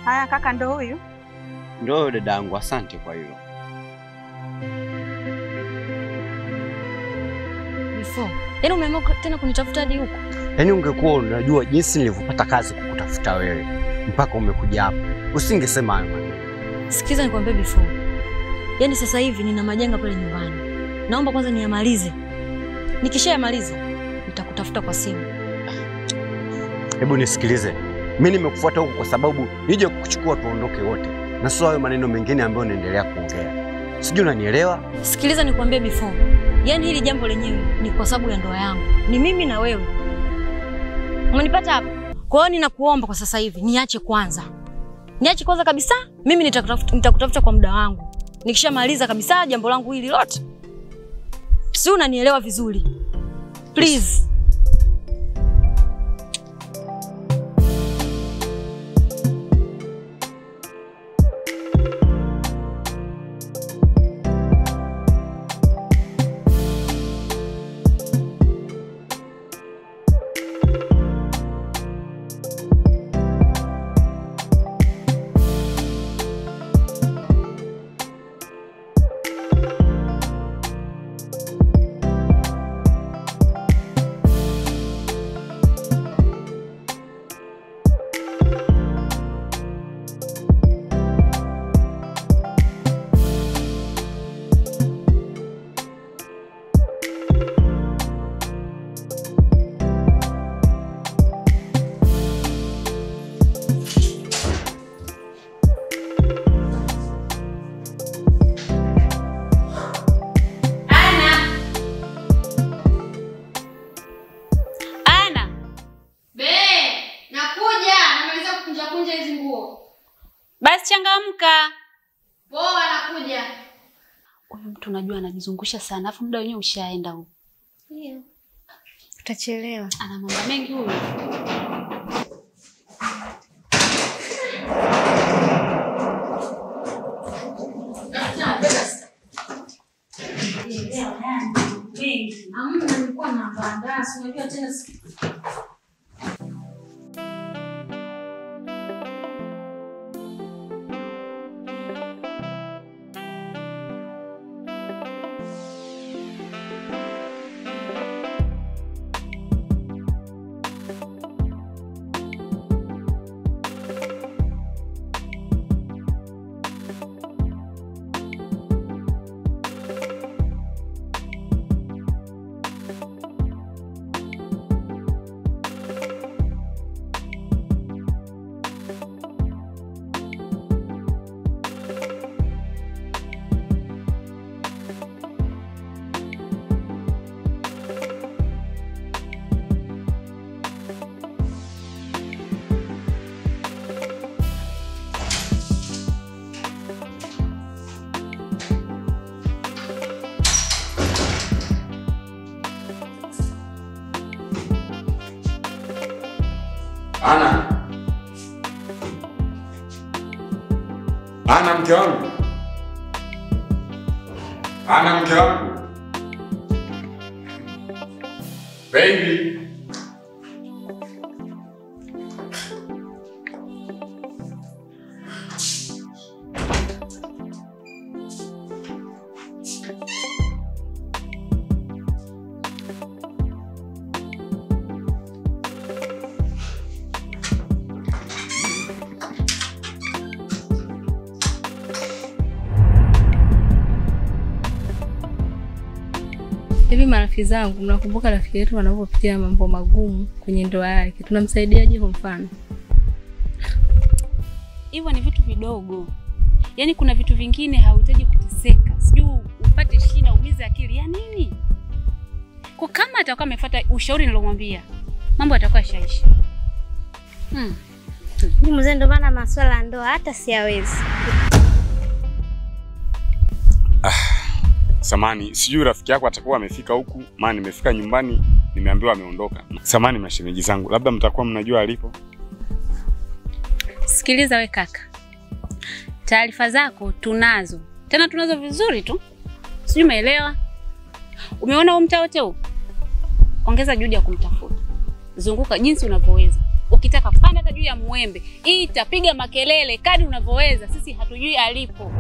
Haya kaka, ndo huyu? Ndio dadangu, asante kwa hilo. Before. Yaani umeamua tena kunitafuta hadi huko? Yaani ungekuwa unajua jinsi nilivyopata kazi kukutafuta wewe mpaka umekuja hapa, usingesema hayo maneno. Sikiza nikwambie Before. Yaani sasa hivi nina majanga pale nyumbani. Naomba kwanza niyamalize. Nikishayamaliza nitakutafuta kwa simu. Hebu nisikilize. Mimi nimekufuata huku kwa sababu nije kukuchukua tuondoke wote. na sio hayo maneno mengine ambayo unaendelea kuongea. Sijui unanielewa? Sikiliza nikwambie before. Yaani hili jambo lenyewe ni kwa sababu ya ndoa yangu. Ni mimi na wewe. Umenipata hapa? Kwa hiyo ninakuomba kwa sasa hivi niache kwanza. Niache kwanza kabisa. Mimi nitakutafuta kwa muda wangu. Nikishamaliza kabisa jambo langu hili lote. Si unanielewa vizuri? Please. Basi changamka. Poa nakuja. Huyu mtu unajua anajizungusha sana, afu muda wenyewe ushaenda huko. Ndio. Utachelewa. Ana mambo mengi huyu. Amna nilikuwa na bandasi, unajua tena Ana mke wangu. Ana mke wangu. Baby. Hivi marafiki zangu, mnakumbuka rafiki yetu anapopitia mambo magumu kwenye ndoa yake? Tunamsaidiaje kwa mfano? Hivyo ni vitu vidogo. Yaani kuna vitu vingine hauhitaji kuteseka. Sijui upate shida umize akili ya nini? Kwa kama atakuwa amefuata ushauri nilomwambia, mambo yatakuwa shaisha. mzee, ndo maana masuala ya ndoa hata siyawezi. Samani, sijui rafiki yako atakuwa amefika huku, maana nimefika nyumbani nimeambiwa ameondoka. Samani mashemeji zangu, labda mtakuwa mnajua alipo. Sikiliza we kaka. Taarifa zako tunazo. Tena tunazo vizuri tu. Sijui umeelewa? Umeona huo mtaa wote huu? Ongeza juhudi ya kumtafuta. Zunguka jinsi unavyoweza. Ukitaka panda hata juu ya muembe, itapiga makelele kadri unavyoweza. Sisi hatujui alipo.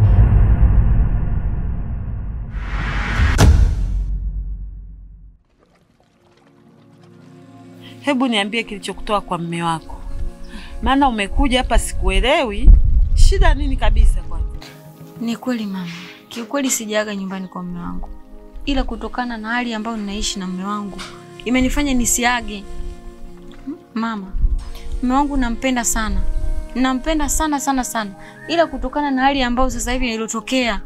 Hebu niambie kilichokutoa kwa mume wako. Maana umekuja hapa sikuelewi. Shida nini kabisa kwanza? Ni kweli mama. Kiukweli sijaaga nyumbani kwa mume wangu. Ila kutokana na hali ambayo ninaishi na mume wangu, imenifanya nisiage. Mama, mume wangu nampenda sana. nampenda sana sana sana, ila kutokana na hali ambayo sasa hivi iliyotokea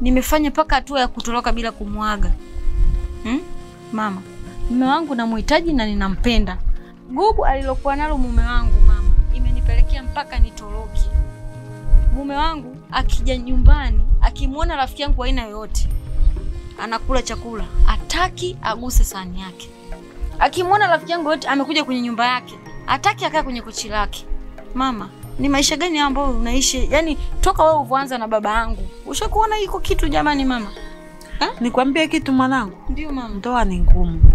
nimefanya paka hatua ya kutoroka bila kumwaga. Mama, mume wangu namhitaji na ninampenda. Gubu alilokuwa nalo mume wangu mama, imenipelekea mpaka nitoroke. Mume wangu akija nyumbani, akimwona rafiki yangu aina yoyote, anakula chakula, hataki aguse sahani yake. Akimwona rafiki yangu yote amekuja kwenye nyumba yake, hataki akae kwenye kochi lake. Mama, ni maisha gani ambayo unaishi? Yaani toka wewe uanza na baba yangu. Ushakuona iko kitu jamani mama? Nikwambie kitu mwanangu? Ndio mama. Ndoa ni ngumu.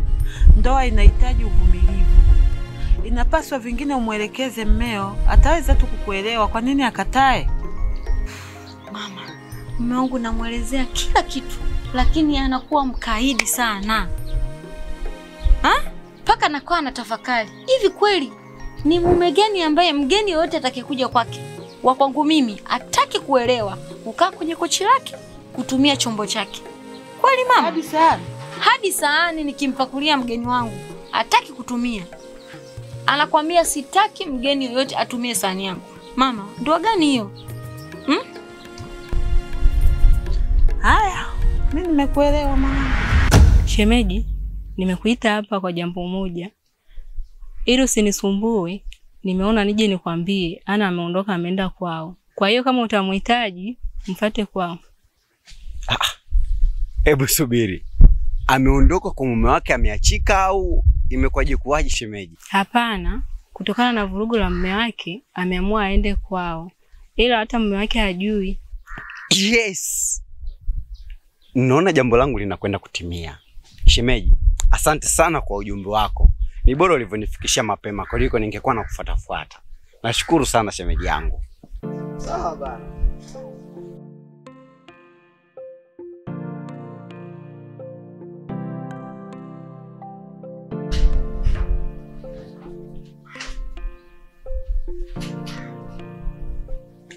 Ndoa inahitaji uvumilivu. Inapaswa vingine umwelekeze mmeo, ataweza tu kukuelewa. Kwa nini akatae? Mama, mume wangu namuelezea kila kitu, lakini anakuwa mkaidi sana. Paka nakuwa anatafakari. Hivi kweli ni mume gani ambaye mgeni yote atakayekuja kwake, wa kwangu mimi, ataki kuelewa, kukaa kwenye kochi lake, kutumia chombo chake? Kweli mama? Hadi sahani nikimpakulia mgeni wangu, ataki kutumia. Anakuambia sitaki mgeni yoyote atumie sahani yangu. Mama, ndoa gani hiyo? Haya, mimi nimekuelewa mama. Shemeji, nimekuita hapa kwa jambo moja. Ili usinisumbue, nimeona nije nikwambie Ana ameondoka ameenda kwao. Kwa hiyo kama utamhitaji, mfuate kwao. Hebu subiri. Ameondoka kwa mume wake ameachika au imekwaje kuwaje shemeji? Hapana, kutokana na vurugu la mume wake ameamua aende kwao. Ila hata mume wake hajui. Yes. Naona jambo langu linakwenda kutimia. Shemeji, asante sana kwa ujumbe wako. Ni bora ulivyonifikishia mapema kuliko ningekuwa nakufuatafuata. Nashukuru sana shemeji yangu. Sawa bana.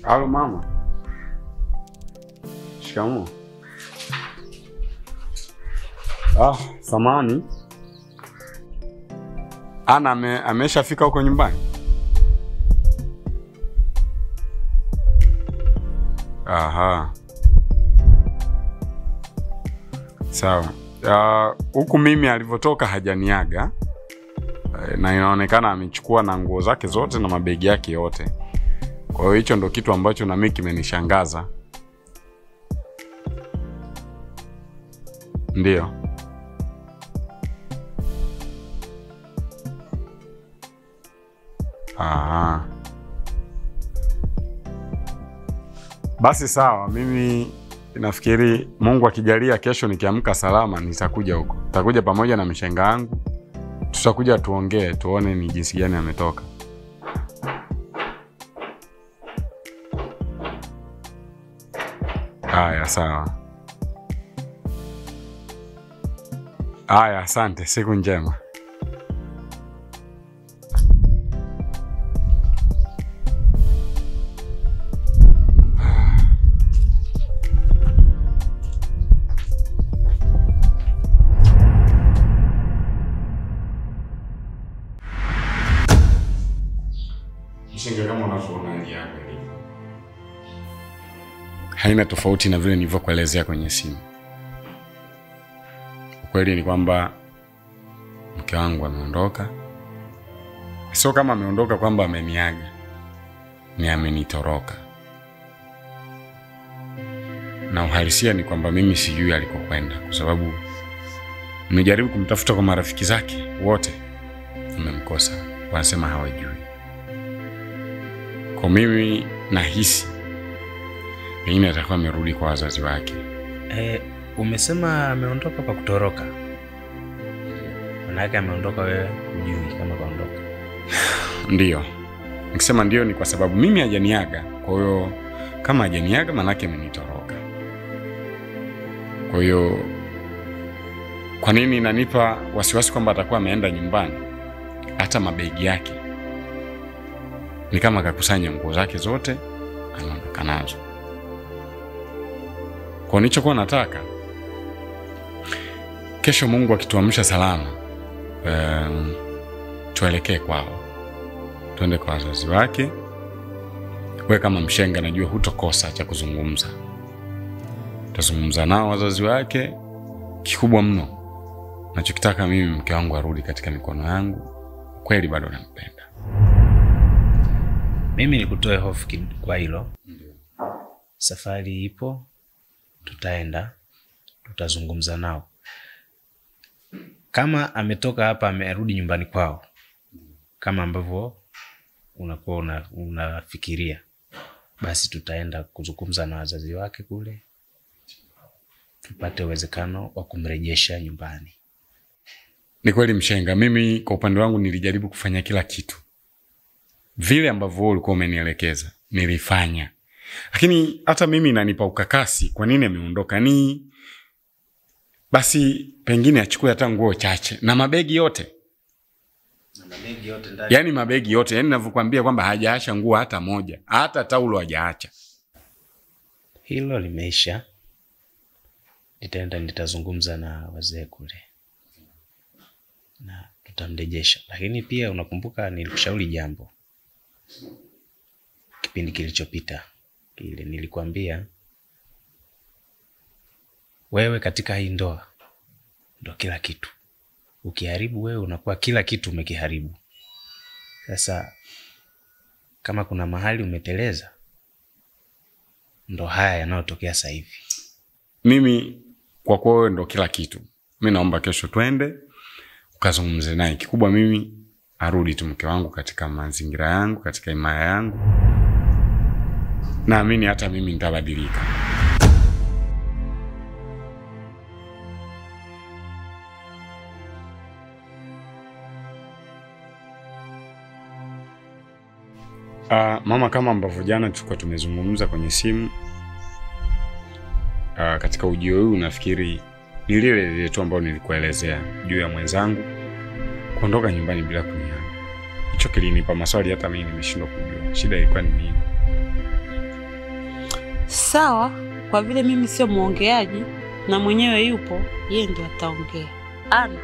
Halo mama. Shikamoo. Samani. Ana ameshafika huko nyumbani? Aha. Sawa. Huku mimi alivyotoka hajaniaga. Na inaonekana amechukua na nguo zake zote na mabegi yake yote. Kwa hiyo hicho ndo kitu ambacho na mimi kimenishangaza. Ndio. Basi sawa, mimi nafikiri Mungu akijalia kesho nikiamka salama nitakuja huko. Nitakuja pamoja na mshenga wangu. Tutakuja tuongee, tuone ni jinsi gani ametoka. Haya, sawa. Haya, asante. Siku njema. Mshenga, kama unavyoona hali yako ilivyo, haina tofauti na vile nilivyokuelezea kwenye simu. Ukweli ni kwamba mke wangu ameondoka. Sio kama ameondoka kwamba ameniaga, ni amenitoroka. Na uhalisia ni kwamba mimi sijui alikokwenda, kwa sababu nimejaribu kumtafuta kwa marafiki zake wote, nimemkosa. Wanasema hawajui. Kwa mimi nahisi pengine atakuwa amerudi kwa wazazi wake. Umesema ameondoka kwa kutoroka. Manake ameondoka wewe hujui kama kaondoka. Ndio. Nikisema ndio ni kwa sababu mimi hajaniaga. Kwa hiyo kama hajaniaga manake amenitoroka. Kwa hiyo kwa nini inanipa wasiwasi kwamba atakuwa ameenda nyumbani? Hata mabegi yake ni kama akakusanya nguo zake zote anaondoka nazo. Kwa nilichokuwa nataka kesho Mungu akituamsha salama, tuelekee kwao. Tuende kwa wazazi wake. wewe kama mshenga najua hutokosa cha kuzungumza. Utazungumza nao wazazi wake. Kikubwa mno nachokitaka mimi mke wangu arudi katika mikono yangu. Kweli bado nampenda. Mimi nikutoe hofu kwa hilo. Safari ipo, tutaenda, tutazungumza nao. Kama ametoka hapa amerudi nyumbani kwao, kama ambavyo unakuwa unafikiria, basi tutaenda kuzungumza na wazazi wake kule, tupate uwezekano wa kumrejesha nyumbani. Ni kweli mshenga, mimi kwa upande wangu nilijaribu kufanya kila kitu vile ambavyo ulikuwa umenielekeza, nilifanya. Lakini hata mimi inanipa ukakasi kwa nini ameondoka. Ni basi pengine achukue hata nguo chache na mabegi yote. Ndani. Yaani mabegi yote, yaani ninavyokuambia kwamba hajaacha nguo hata moja, hata taulo hajaacha. Hilo limeisha. Nitazungumza na wazee kule na tutamrejesha. Lakini pia unakumbuka nilikushauri jambo kipindi kilichopita. Kile nilikwambia wewe katika hii ndoa ndo kila kitu. Ukiharibu wewe unakuwa kila kitu umekiharibu. Sasa kama kuna mahali umeteleza, ndo haya yanayotokea sasa hivi. Mimi kwa kuwa wewe ndo kila kitu, mimi naomba kesho twende ukazungumze naye. Kikubwa mimi arudi tu mke wangu katika mazingira yangu, katika imaya yangu. Naamini hata mimi nitabadilika. Mama, kama ambavyo jana tulikuwa tumezungumza kwenye simu, katika ujio huu nafikiri ni lile tu ambalo nilikuelezea juu ya mwenzangu kuondoka nyumbani bila kuniaga. Hicho kilinipa maswali hata mimi nimeshindwa kujua shida ilikuwa ni nini. Sawa, kwa vile mimi sio muongeaji na mwenyewe yupo, yeye ndio ataongea. Ana,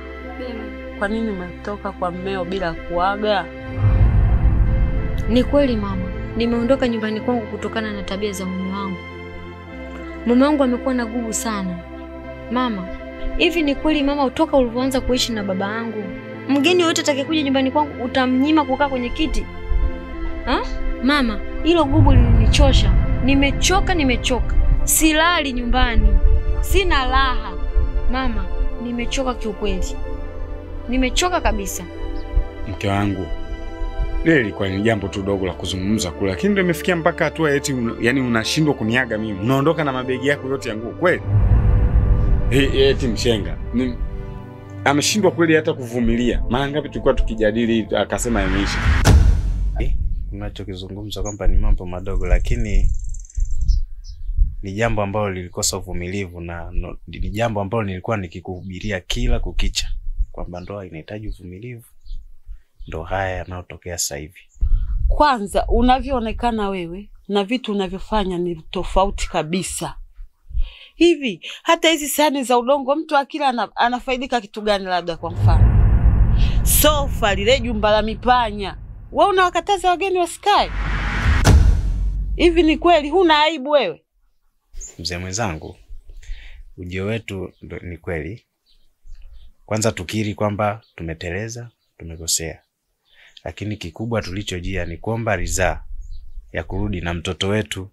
kwa nini umetoka kwa mmeo bila kuaga? Ni kweli mama, nimeondoka nyumbani kwangu kutokana na tabia za mume wangu. Mume wangu amekuwa na nguvu sana. Mama, hivi ni kweli mama utoka ulipoanza kuishi na baba yangu, mgeni yote atakayekuja nyumbani kwangu utamnyima kukaa kwenye kiti? Mama, hilo gubu lilinichosha. Nimechoka. Silali nyumbani. Sina raha. Mama, nimechoka kiukweli. Nimechoka kabisa. Mke wangu, lile ilikuwa ni jambo tu dogo la kuzungumza kule, lakini ndio imefikia mpaka hatua eti yani unashindwa kuniaga mimi. Unaondoka na mabegi yako yote ya nguo kweli? Eti mshenga. Ameshindwa kweli hata kuvumilia. Mara ngapi tulikuwa tukijadili akasema yameisha. Unachokizungumza kwamba ni mambo madogo, lakini ni jambo ambalo lilikosa uvumilivu na ni jambo ambalo nilikuwa nikikuhubiria kila kukicha kwamba ndoa inahitaji uvumilivu. Ndo haya yanayotokea sasa hivi. Kwanza unavyoonekana wewe na vitu unavyofanya ni tofauti kabisa. Hivi hata hizi sahani za udongo mtu akila anafaidika kitu gani? Labda kwa mfano sofa lile jumba la mipanya, wewe unawakataza wageni wasikae? Hivi ni kweli huna aibu wewe? Mzee mwenzangu, ujio wetu ni kweli. Kwanza tukiri kwamba tumeteleza, tumekosea. Lakini kikubwa tulichojia ni kuomba ridhaa ya kurudi na mtoto wetu.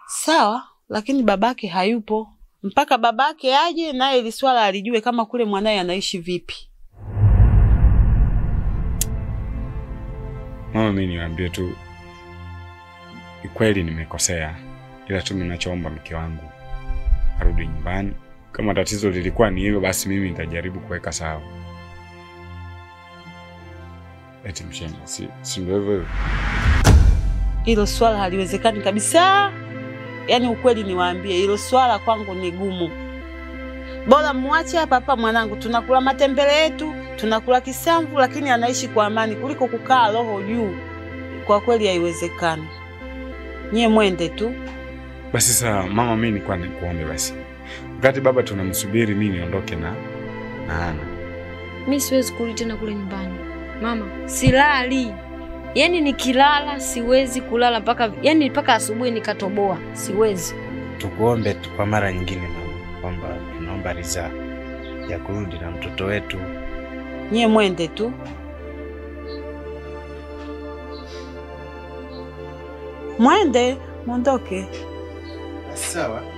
Sawa, lakini babake hayupo. Mpaka babake aje naye ili swala alijue kama kule mwanae anaishi vipi. Mama, mimi niwaambie tu kweli nimekosea. Ila tu ninachoomba mke wangu arudi nyumbani. Kama tatizo lilikuwa ni hilo, basi mimi nitajaribu kuweka sawa. Eti mshenga, si ndio hivyo? Hilo swala haliwezekani kabisa. Yaani ukweli niwaambie, hilo swala kwangu ni gumu. Bora muache hapa mwanangu, tunakula matembele yetu, tunakula kisamvu, lakini anaishi kwa amani kuliko kukaa roho juu. Kwa kweli haiwezekani. Nyie mwende tu. Basi sawa mama, mimi nilikuwa nikuombe basi. Wakati baba tunamsubiri mimi niondoke na Ana. Mimi siwezi kurudi tena kule nyumbani. Mama, silali. Yaani nikilala siwezi kulala mpaka asubuhi nikatoboa. Siwezi. Tukuombe tu kwa mara nyingine mama kwamba tunaomba ridhaa ya kurudi na mtoto wetu. Nyie mwende tu. Mwende, mwondoke. Sawa.